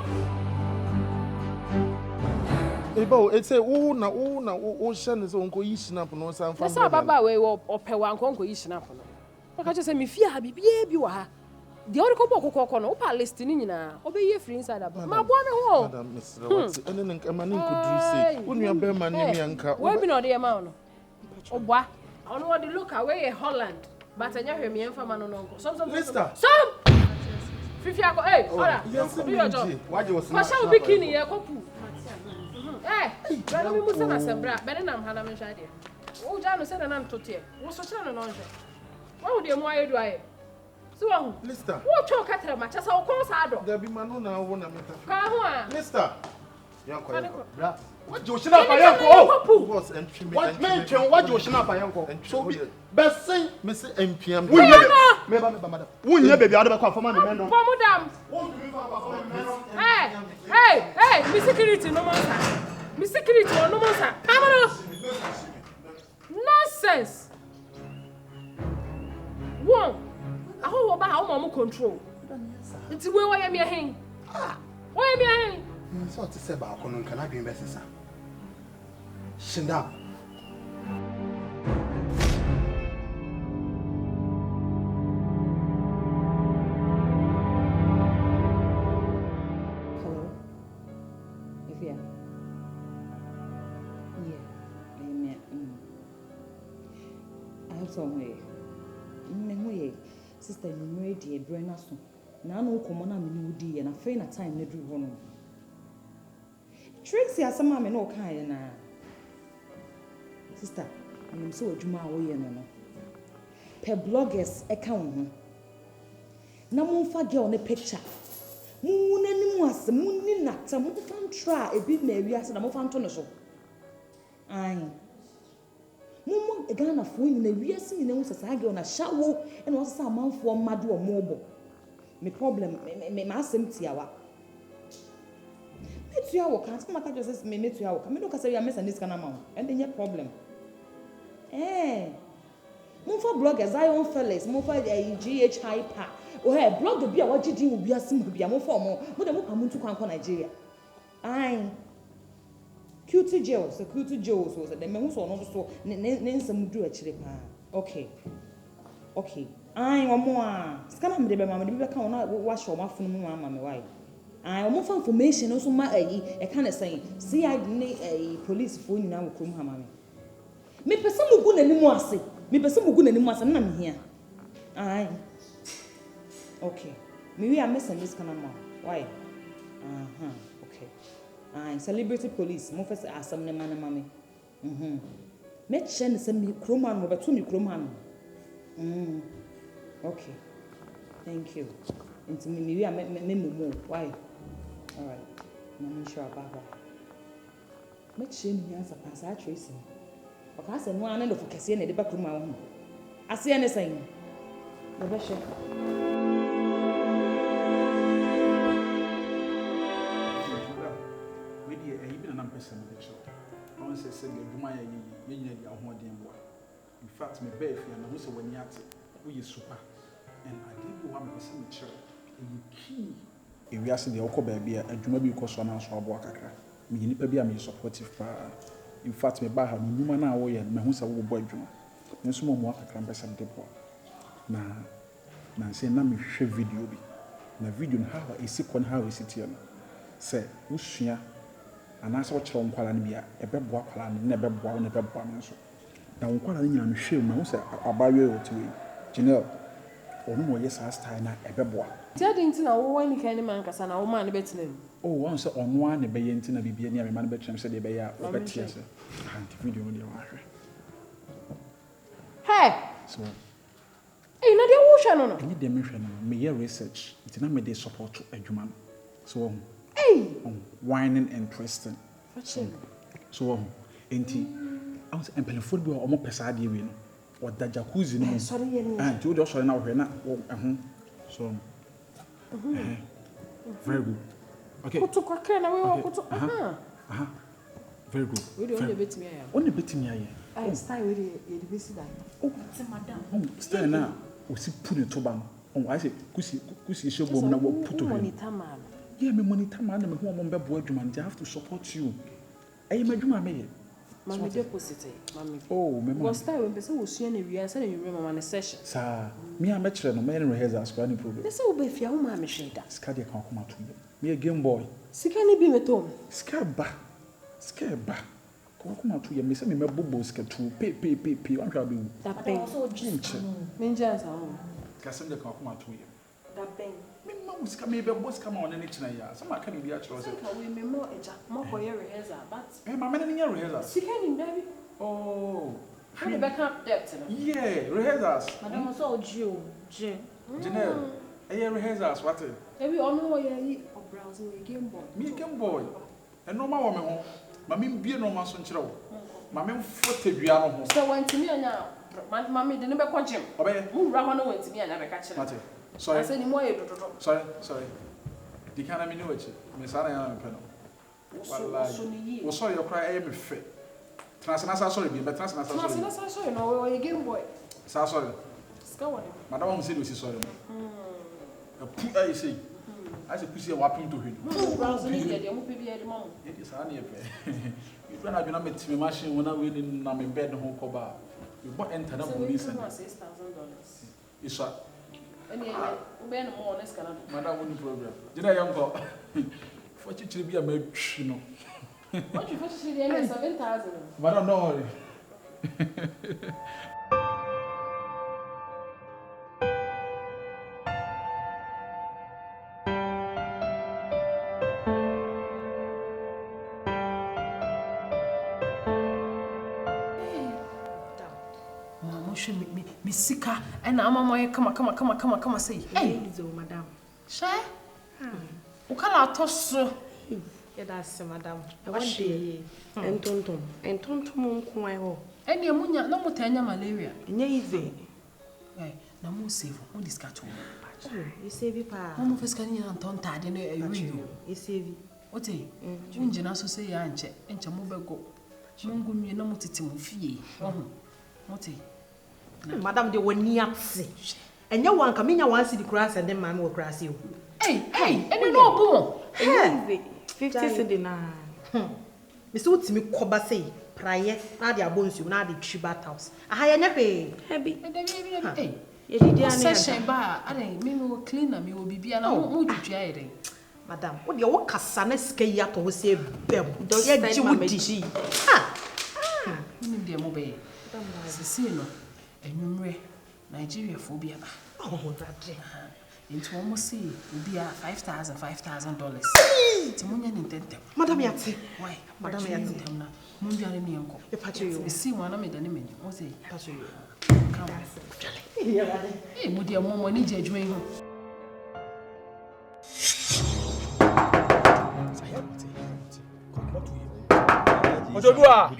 Ebo, it's a o shan is unko yi snap no san fa. Say baba we ope wan konko yi snap no. Maka say me fear ha bibia bi wa ha. The other kokoko no pa list ni nyina. Obe free inside aba. Ma bo me ho. Madam Mr. What's enen nka mani ko duru say. Wonu ya be man ni anka. We bi no de ma no. Oboa. Ono what the look away Holland. But anya hwe me emfa ma no no. Some. Fifi ako hey, ora. Do your job. Why you was not? Masha bikini ye kopu. Eh, bana mi musa na sembra, bana na mhala me hwade. Wo ja no se na ntote. Wo so kire no no hwe. Wo de mo ayedu aye. So wo. Mister. Wo cho katra ma cha sa wo kon sa do. Da bi manu na wo na meta. Ka ho a. Mister. Yanko. Bra. What you shina pa yanko? Boss entry me. What me twen what you shina pa yanko? So be say me say MPM. Me ba madam. Wunye baby ado be kwa forma me no. For madam. Hey, me security no monster. Me security no monster. Come on. Nonsense. One. I hope about how mama control. It's where I am here hen. Why am I here? So to say ba kono nka na dwen be sesa. Shinda. Sister, you ready? Bernice. Now no come on, I'm new and I find a time to do one. Tracey has some mammy no kind. Sister, I'm so Juma away and per bloggers account. No more faggy on the picture. Moon and was the moon in that some fan try a bit maybe as I'm off on show. Aye. Mumu a gun of women in the rear scene on a shower and was some month for mad or mobile. My problem, my mass empty hour. It's your can't come at us, me to your come look as I miss this kind of amount, and then your problem. Move for bloggers, I own fellas, move for a GH high pack. Oh, hey, blog the beer, what you do will be a simple be a more formal, but the come to come Nigeria. Aye. Cutie Joes, the Cutie Joes was the men who also Nansen do actually. Okay. I want more. Scam the mamma, the baby can't wash your mouth from mamma. Why? I want more information also. My a kind of saying, see, I need a police phone now. Come, mamma. Me person good anymore. Say, me person good anymore. And I'm here. Aye. Okay. Maybe I miss this kind of mom. Why? Okay. Celebrity police. Mo first ask some man and mommy. Make sure send me Kroman over to me Kroman. Okay. Thank you. Into me, maybe I make more. Why? All right. I'm not sure about that. Make sure you answer Pastor Tracey. Okay, I said no one of Cassie and the back room. I see anything. The best. In fact, my baby and I was when you super and I didn't go one person in church. Key. If we are seeing the Oko baby, and you may be cause one answer about Kaka. Me, maybe I'm supportive. In fact, my bar, no man away and my house will boy. No small more can be some depot. Now, say, na me share video be. Na video how is sick on how is it here? Say, Ushia. And I saw Chong Qualania, a bebwa plan, never born a bebwa. Now, one I'm sure my house a barrier to it. Janelle, or no more yes, I style a bebwa. Tell the intina when you can man Cassana, or man better name. Oh, once on one a bayentin of be near a man better said they bear or better. Video on your Hey! So, hey, not the ocean. I need the mission, me research. It's not made a support to a human. So, hey, whining and twisting. So, ain't he? I was employing football or more pesadi win or the jacuzzi. Sorry, and two doors are now here. So, very good. Okay. Very good. Only bit me. Only bit me. I stay with the visit. Oh, madam. Oh, stay now. We see put it to bang. Oh, I say, Kusi show bomb now. Put to him. Yeah, me money time man, who am boy, they have to support you. I am a Juma me. Mammy deposit, mammy. Oh, me was time when person was seeing you and sending you remember on a session. Sir, me a match no man rehearsals for any problem. This will be if your mammy shade that. Scadia can't come out to you. Me a game boy. Sikani be with home. Scaba. Come out to you, Miss me bobo scat to pay. One shall do. That bang. Ninjas are home. Cassam the come out to you. That bang. Who's coming? What's come on any tonight? Some are coming. We are chosen. We may more for your rehearsal, but. Hey, my man in your rehearsal. Sikani, baby. Oh. How the backup depth? Yeah, rehearsals. Madam was all Jew. Janelle, hey, rehearsals, what? Maybe on what you or browsing a game boy. Me a game boy. And no more woman home. Mammy be no man son chiro. Mammy 40 piano. So when to me now, mammy didn't ever catch him. Obey, who ran away to me and never catch him. Sorry. I said, more. Sorry. The kind of know it. Miss Anna and Penno. Oh, sorry, your cry, I am fit. Transnational, sorry, but transnational, sorry, no, you game boy. Sorry. Scour. Madame said, was sorry. I see. I said, pussy, whopping to him. It is honey. You don't have been a machine when I win in bed and home cover. You bought enter the police and $6,000. It's a Madam wouldn't program. Did I young go? For you to be a maid, you know. What you first see the 7,000. Madam, no worry. Me sika and I'm on come say. Hey, madam. Share? O can't toss. Yeah, that's madam. I want the and tonton quo. And your munya no more tanya malaria. Easy. Na mo save on this catch. You save it, pa. Mo first can you and tonta de no you save it. What eh? Unjina so say ya nche mo bego. Mungu mi na mo tete mo fie. What eh? Madam, they were near say. And you want come in your one city grass and then mamma will grass you. Hey, and you know, boom. Hey, 50 cedi na. Miss Utimi Koba say, prior, now they are bones you, now the Chibat house. I hire never heavy. Hey, you did session bar. I think me will clean them, you will be and I won't try. Madam, what your work has son escape to say, Bell, don't get you. Dear Mobe, Cecino. Enumre Nigeria phobia. Oh, that Into almost see will be $5,000. Timunya Nintendo. Madam Yati. Why? Madam Yati. Mundial ni uncle. The patch you see one of me than a minute. What's it? Patch you. Come. Hey, Mudia Momo need you doing. Ojodua.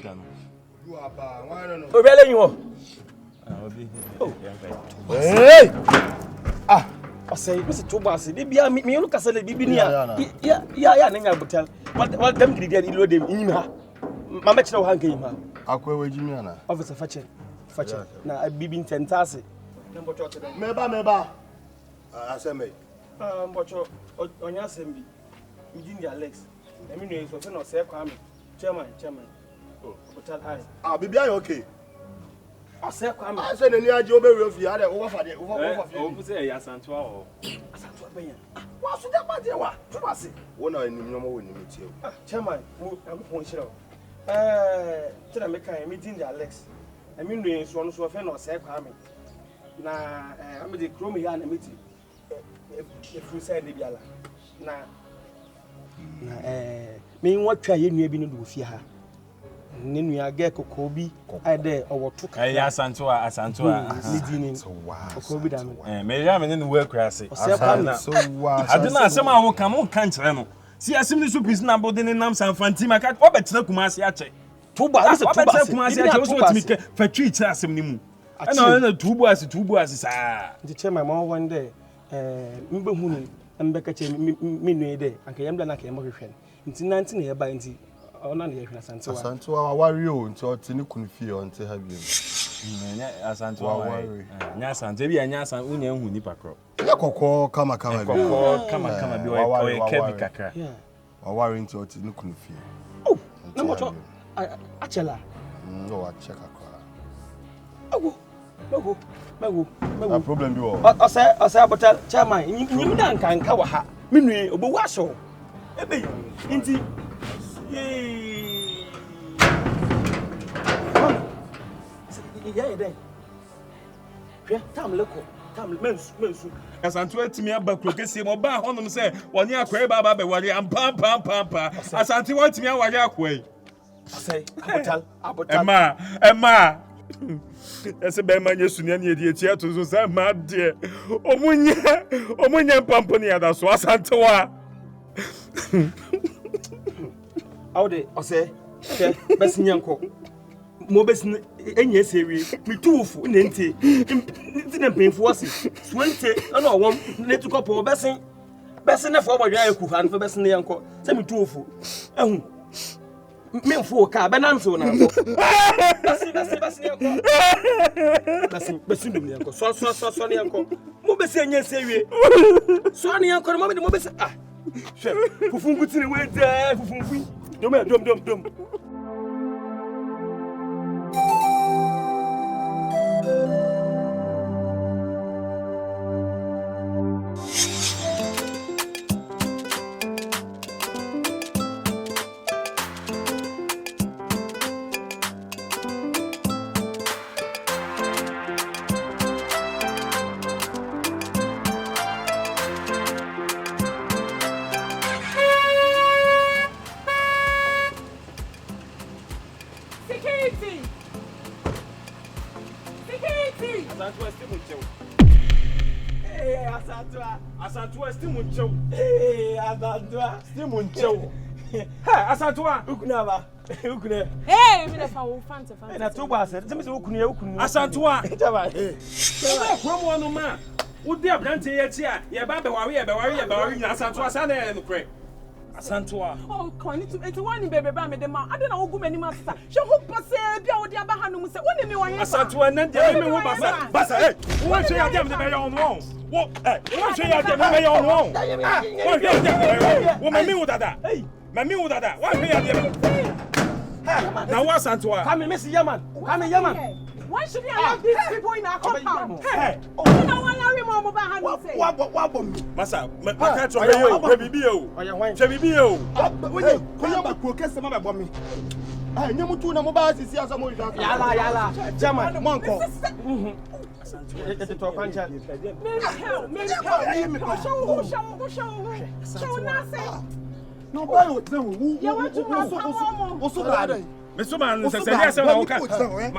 Obele yin wo. Hey! Ah, osei, Mr. Tobasi, dey bia me you kasa le bibi ni a. Ya na nya botel. What dem gidi dey lo dem inyim ha. Ma me kire wo hanka yim ha. Akwa we jimi ana. Officer Fache. Na bibi ntentase. Meba. Aseme. Mbocho onya sembi. Injini Alex. Na me no so fe no se kwa me. Chairman. Oh, hotel high. Ah, bibi ayo okay. Ase kwa me. Ase ne ni aje obewe ofi ade over fa de over fi. O se ya Santua o. Santua benya. Wa so da ba de wa. Tubase. Wona enim nyomo wo nim tie. Chairman, mo am shira. Tira me kan me din de Alex. I mean no so no so fe no se kwa me. Na am de chrome here na meti. E fu side de biala. Na me nwatwa ye nua bi no do fi ha. Ne nua ge kokko bi ade owoto ka. Ya Santua. Ni dinin. Kokko bi da me. Me ya me ne wo akurase. So wa. Adena asem a wo kan kire no. Si asem ni so pis na body ne nam san fantima ka wo betena kumase a che. Tuba, se tuba se kumase a che wo so timi ke fatwi kire asem ni mu. Na tubu asi sa. The chairman mo one day mbe hunu mbeka che me nue de anka yamda na ka yemo hwehwe. Nti 19 na ye ba nti ona na ye hwena Santua. Santua wari o nti o tini kunfie o nti ha bi. Nya Santua wari. Nya Santua bi anya san unya hu ni pakro. Ya kokko kama bi. Kokko kama bi o kebi kakra. Wari nti o tini kunfie. Oh, na moto achela. No wa check akwa. Ago. Mago. A problem bi wo. Ose abotal chairman, nyim da nkanka wa ha. Menue obo wa so. Ebe nti yeah. Tam mensu. Asantua timi aba krokesi mo ba honom se wonye akwai baba be wari ampa. Asantua timi awari akwai. Say abotal. Emma. Ese be manye sunia ne edi etia to so say ma de. Omunye pampo ne ada so Asantua. Awde ose besinyanko. Mo besin enye sewi mitufu ne nti na penfu wase swente na owom ne tukopo besin na fo bodwa yaku fa no besin yanko se mitufu ehu menfu ka benanso na so besin yanko besin dum yanko so ne yanko mo besin enye sewi so ne yanko mo besin chef fufungu tire we de fufungu dom Asantua stimu nchew. Stimu nchew. Ha, Asantua. Ukuna. Hey, me na fa wo fanta. Na tuba ase, temi se ukunu. Asantua. Taba. Promo no ma. Udi abrante ye ti a, ye ba be wari nya Asantua sa na no kre. Asantua. Oh, kwani tu enti wani bebe ba me de ma. Ade na wo gu mani ma sa. Hwe ho pase bia wo de aba hanu mu se. Woni me wan ye. Asantua na de me ho basa. Basa wo hwe ya dem de be yon no. Wo hwe ya dem de be yon no. Wo hwe ya dem. Wo mami wo dada. Wo hwe ya dem. Now what's Antoine? Come in, Mr. Yaman. Why should we allow these people in our compound? Hey! You don't want to marry Mama Bahan say. What? Massa, Macacho, Baby, when you process my bomb. I never told them about this. Yala, Jaman, Monko. Ete to kwancha. No boy with them. Who Mesoma nsese dia se na wo ka.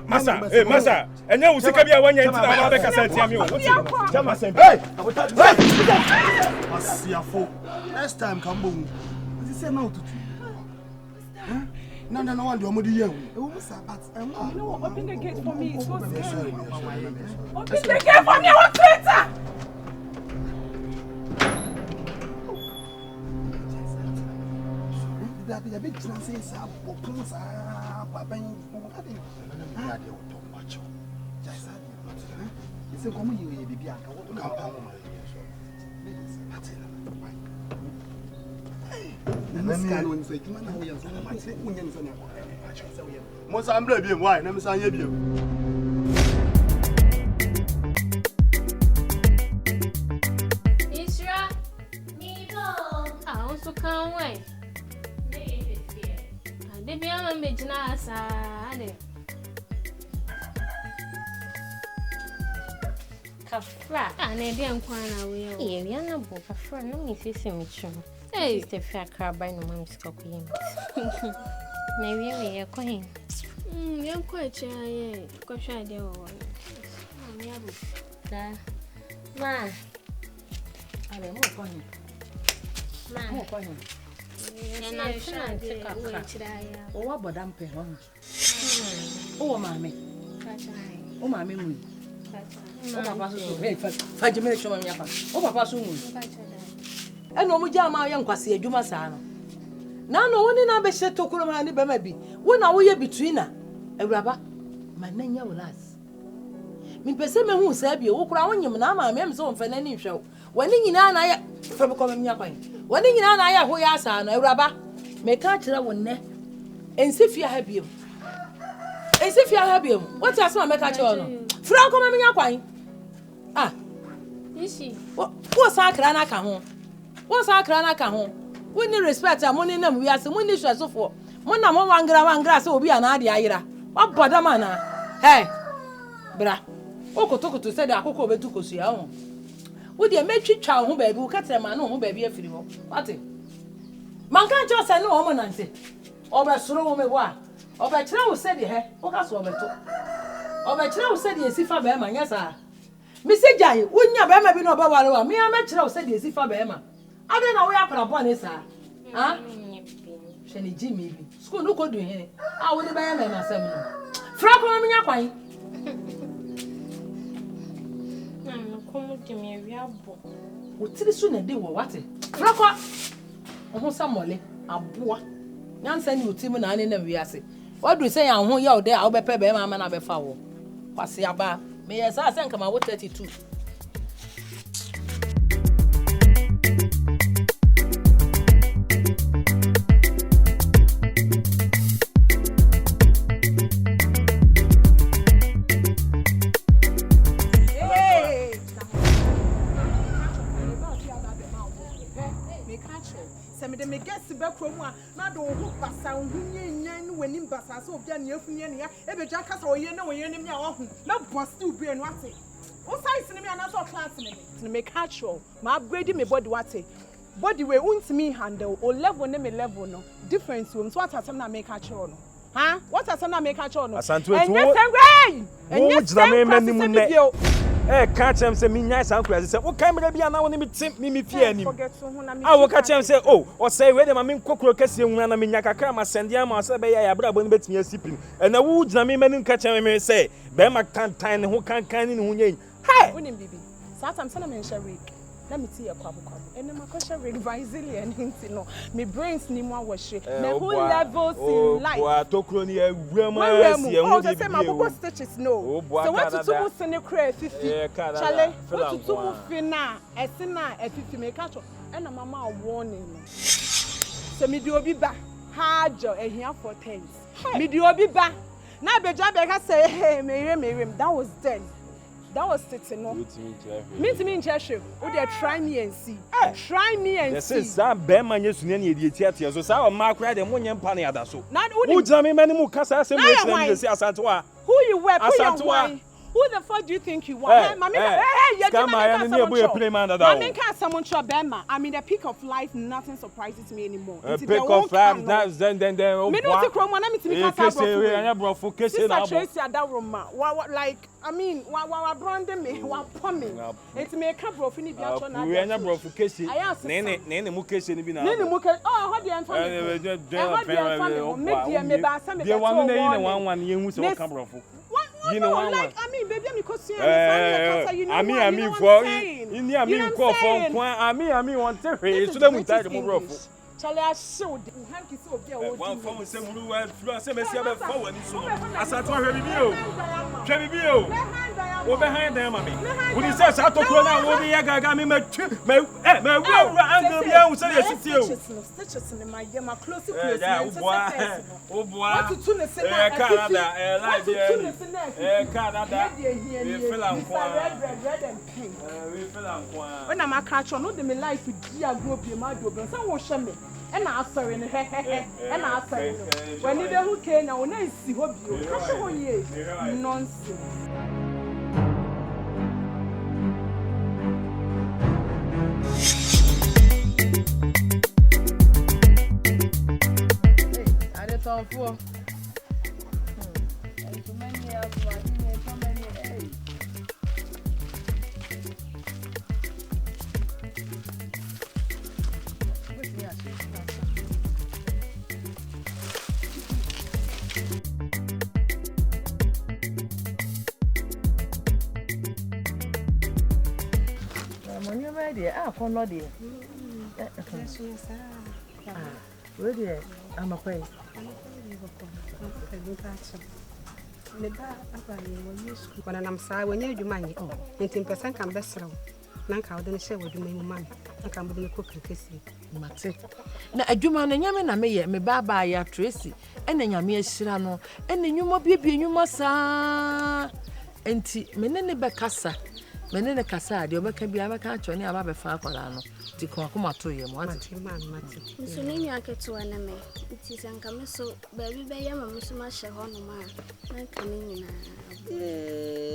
Masa, masa. Enye wo sika bia wanya ntina na ba ka sa tia mi wo. Jama sem. Hey! Asiafo. Next time come boom. This say now to. No, one do amodi yen. E wo musa but no, open the gate for me. It's so scary. Open the gate for me. I want Twitter. That be a big chance say open sa papa yin. Na de o to macho. Just say you say come you e bibia ka wo ka pa mo. Isra, I also can't wait. The Biama Majina Sade Cafra, and a damn quana will. Yana book a friend, no me see him. Hey, the fair car by no man's cooking. Maybe we are going. You're quite shy, quite shy. Ma, I will move on you. Move on you. And I'm trying to take a oh, what but I'm paying on. Oh, mammy. Oh, mammy. Oh, Papa, so you make sure I'm your oh, Papa, soon. And no more jama young Quasi, you must answer. Now, no one in our best to Kurama baby. When are we between her? A rubber, my name will last. Me perseme who said you, crown you, Mamma, I'm so for any show. When in I from coming your point. When in I who are son, a rubber, may catch that one ne. And see if you have you. And see if you have you. What's your son, make a child? Franco, I'm in your point. Ah, is she? What's our cranaka home? What's our cranaka home? We need respect our money, we are some money so for. One number one grass will be an idea. What badamana? Hey, bra. Oko to say that Coco Betuko see our own. Would you make child who baby who catch a man who baby a free? What it? Man can't just say no woman and say, or by slow me what? Or by Trow said the hair, or that's what I took. Or by Trow said the Sifa Bema, yes, sir. Mr. Jay, wouldn't you ever be no Bawala? Me, I met Trow said the Sifa Bema. I don't know where I put upon it, sir. Huh? Shenny Jimmy, school no could do here. I would buy a man myself. Franco, I'm in your point. What did soon do what? Franco, oh, some molly, a boy. Yan send you Tim and I in we are say. What do you say? I'm home out there. I'll be pay my man. I'll be foul. What's the aba? May I say, come out 32. Me get to back from one, not the who pass out when in Bassa, so Jania, every jackass or you know, you enemy often. Not was to be and what's it. What size in me another class in to make actual. My upgrading me body what's it. Body way won't me handle or level name level no difference rooms. What has some make actual? Huh? What has some make actual? And yes, and yes, eh, catch him say me nice and crazy. Say, what camera be now when me tip me fear him. I will catch him say, oh, or say where the mammy cockroach kesi when I mean yakaka ma send ya ma say be ya bra bon bet me sipping. And the woods na me men catch him say, be ma can time who can in who yen. Hi, wouldn't bibi. Sometimes I'm in Sherry. Let me see a crab. And then my question revising and no. My brains ni more wash. My whole levels in life. Oh, to crony a woman. Oh, the same my stitches no. So what to do send a cray 50. Chale, what to do fina, a sinner, a 50 make catch. And a mama warning. So me do be back. Hard job and here for things. Me do be back. Now be job I say, hey, Miriam, that was then. That was sitting no. Me to me in Cheshire. Oh, they try me and see. Try me and see. Yes, that bear man used to need the theater. So, our mark right and 1 year penny at so. Not who Jamie many more cassa. Who you were? Who Who the fuck do you think you are? Hey, Mami, I'm in the peak of life, nothing surprises me anymore. Peak of life, then. Me no take Roma, me Sister Tracey Adaroma. Like, I mean, what branding me, what pommy. It's me a couple of fini biacho na. We are bro for Kesi. Nene mu Kesi ni bi na. Nene mu Kesi. Oh, how do you find me? The one na one yehu se o ka bro for. You know, like, I mean, baby, I'm because you I mean, for in the Ami call for Ami want to raise to them with that more. Charlie, I showed the hanky so dear. One from some who have forward. As I told her, Trevio, behind them, Mammy. When he says, I told you now, what the Yaga me, my stitches in my yama close to oh, boy, Canada, red and pink. When I'm a catch on, the life with dear group, you might do, but someone show me. And I saw in and I said, when you who came, I will see what you nonsense. I did all for. Where I'm afraid. When I'm sorry, when you're money, 19% can best sell. Nanka, I didn't share with you, man. I can be cooking kissing. Mate. Na adwuma na nyame na meye me baba ya Tracey ena nyame ahira no ena nyuma bibie nyuma saa enti menene bekasa menene kasa de obeka bia beka acho ne aba befa akwala no ti ko akoma to ye mo ati mate nso ne nwa keto na me nti sanka me so ba bi be ya ma so ma hye ho no ma na ka ne nyina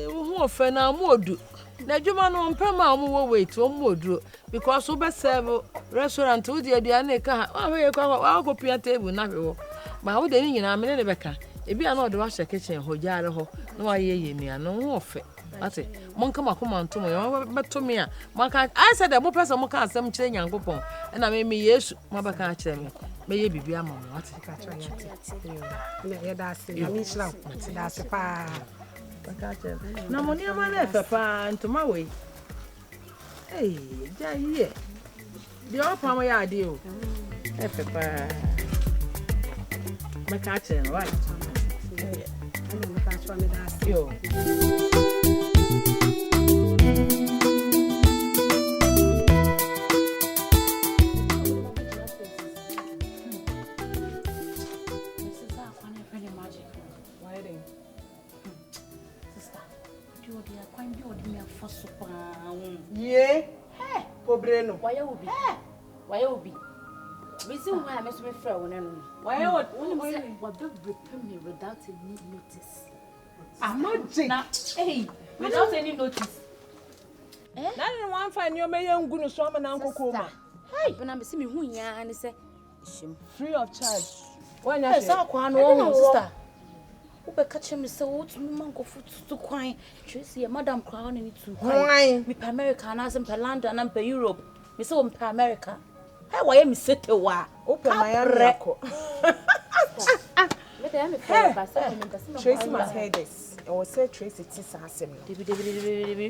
wo ho ofe na amodu na adwuma no mpema mo wo wait wo modu because we be serve restaurant wo de aduane ka wa ye kwa go pia table na hwe wo ma wo de ni nyina menene beka ebi ana ode wa hye kitchen ho jaare ho na wa ye nua no ho ofe ate monka makoma ntomo ye betomi a maka I said the mo person mo ka asem kire nyankopon na me Yesu mo baka kire me ye bibia ma mo ate ka kire me ye da se na mi shira da se pa baka kire na mo ni ama na papa ntoma we ja ye di opa mo ya ade o papa baka kire right yo Yeah, hey, Pobreno. Why you be? We see why I'm so afraid when I'm. Why what don't repay me without any notice? I'm not jigged. Hey, without any notice. That is one fine your mayor gonna swim and Uncle Coma. Hey, when I'm seeing who ya and say, free of charge. When I saw one sister. Ube catch me so to mango foot to quine. Tracey, a madam crown in it to quine. We per America and as in per London and per Europe. We saw in per America. How I am set a wa. Open my record. Tracey must hear this. I will say Tracey tis a similar.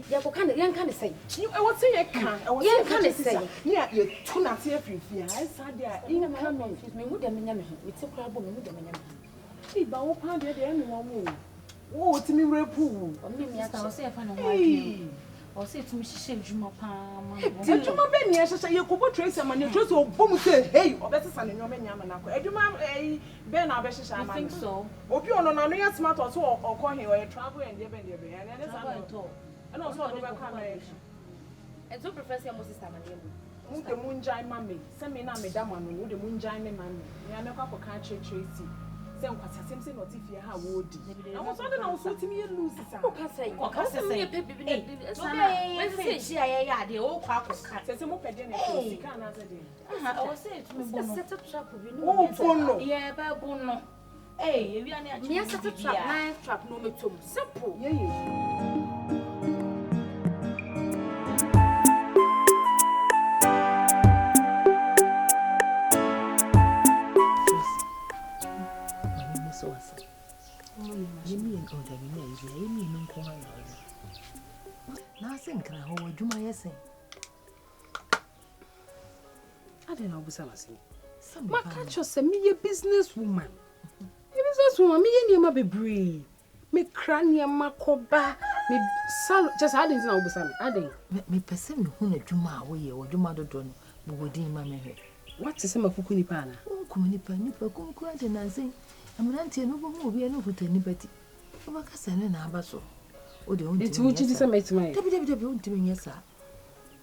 Yeah, what can say? I will say I can. I will say, yeah, you're too not here for you. I said, yeah, in a man, me with them in we took a woman with them in But what part of the animal? Oh, to me, repu. I will say, I found a or say to me, she shaved you, my palm. Did you remember me? I said, you could trace him and you just boom say, hey, or better son in your man. I do, ma'am, a Ben Abesh. I think so. Or you on a smart or so, or call him or a travel and give it and that's how I told. And also, and so, Professor Moses Who the moonshine mammy, send me now, Madame, who the moonshine mammy. I make up for country Tracey. Say nkwasa sem say not if you ha wo di. Na wo so de na wo so timi ye lose sa. O ka say. O ka say ye pebi na sana. We say shi aye ya de o kwa akoka. Say mo pede na ko sika na say de. O say it me bono. Set up trap bi no. O bono. Ye ba bono. Eh, ewi ani achi. Me set up trap na trap no metom. Simple. Ye. Na think na ho adwuma yesen. Ade na obusa masem. Ma catch us me ye business woman. Ye business woman me ye niam bebre. Me kra niam makoba, me sal just ade na obusa me. Ade me pese me hu na adwuma a wo ye adwuma dodo no. Bo wodin ma me hwe. What is ma kuku nipa na? Kuku nipa kunku ade na nsen. Amrantie no bo mu obi e no huta nipa ti. Oba kasa ne na abaso. O de on ti. Enti wo gidi se metima. Debi on ti me nyesa.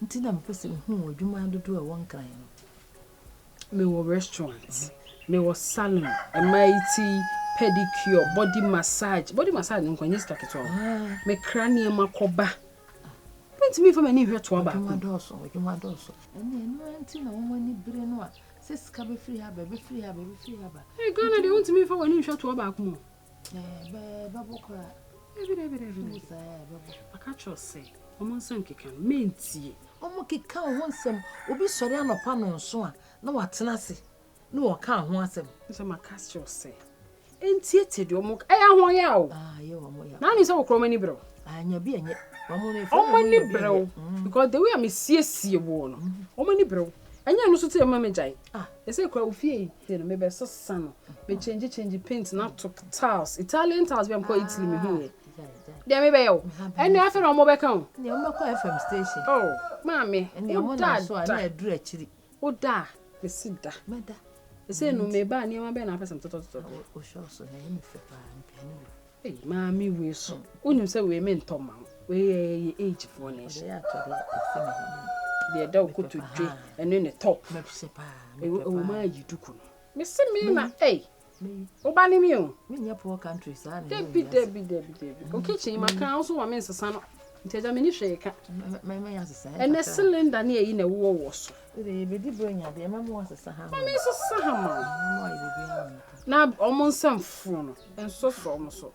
Nti na me pese me hu adwuma dodo e won kran no. Me wo restaurant. Me wo salon, a mighty pedicure, body massage. Body massage nko nyesa keto. Me kranie makoba. Penti me for many hwe to aba. Adwuma doso. Ene no anti na wo ni bire no a. Se ska be free ha ba. Hey, Ghana they want me for when you hwe to aba akumo. Babo kra. Every. I catch you say. Omo nsem keka mentie. Omo keka ho nsem. Obi sori anopa no nso a na watena se. Na wo ka ho asem. So ma catch you say. Entie tede omo ho ya o. Ye omo ya. Na ni se wo kro mani bro. Anya bi enye. Omo ni bro. Because the way I me sie wo no. Omo ni bro. Anya no so te ma mejai. They say kwa ofie dey no me be so sano. Me change paint na to tiles. Italian tiles be am call Italy me hu. Dey me be yo. Enu afa no mo be kan. Ne o me call FM station. Oh, mami. Ne mo na so na eduru akiri. O da, be sida. Meda. They say no me ba niam be na person toto. O sure so na me fe pa mpiano. Eh, mami we so. Unim say we me ntoma. We age for nation. Ya to dey the dog go to dre and then the top. O ma yiduku no. Me se me na oba ni mi o. Me nya poor countries an. Debi. O kitchen ma kan also wa me nsesa no. Nteja me ni hwe ka. Me ya sesa. And the cylinder na yi na wo so. Dey be di bronya dey ma mo sesa ha. Me sesa ha ma. Na omo nsam fu no. Enso so omo so.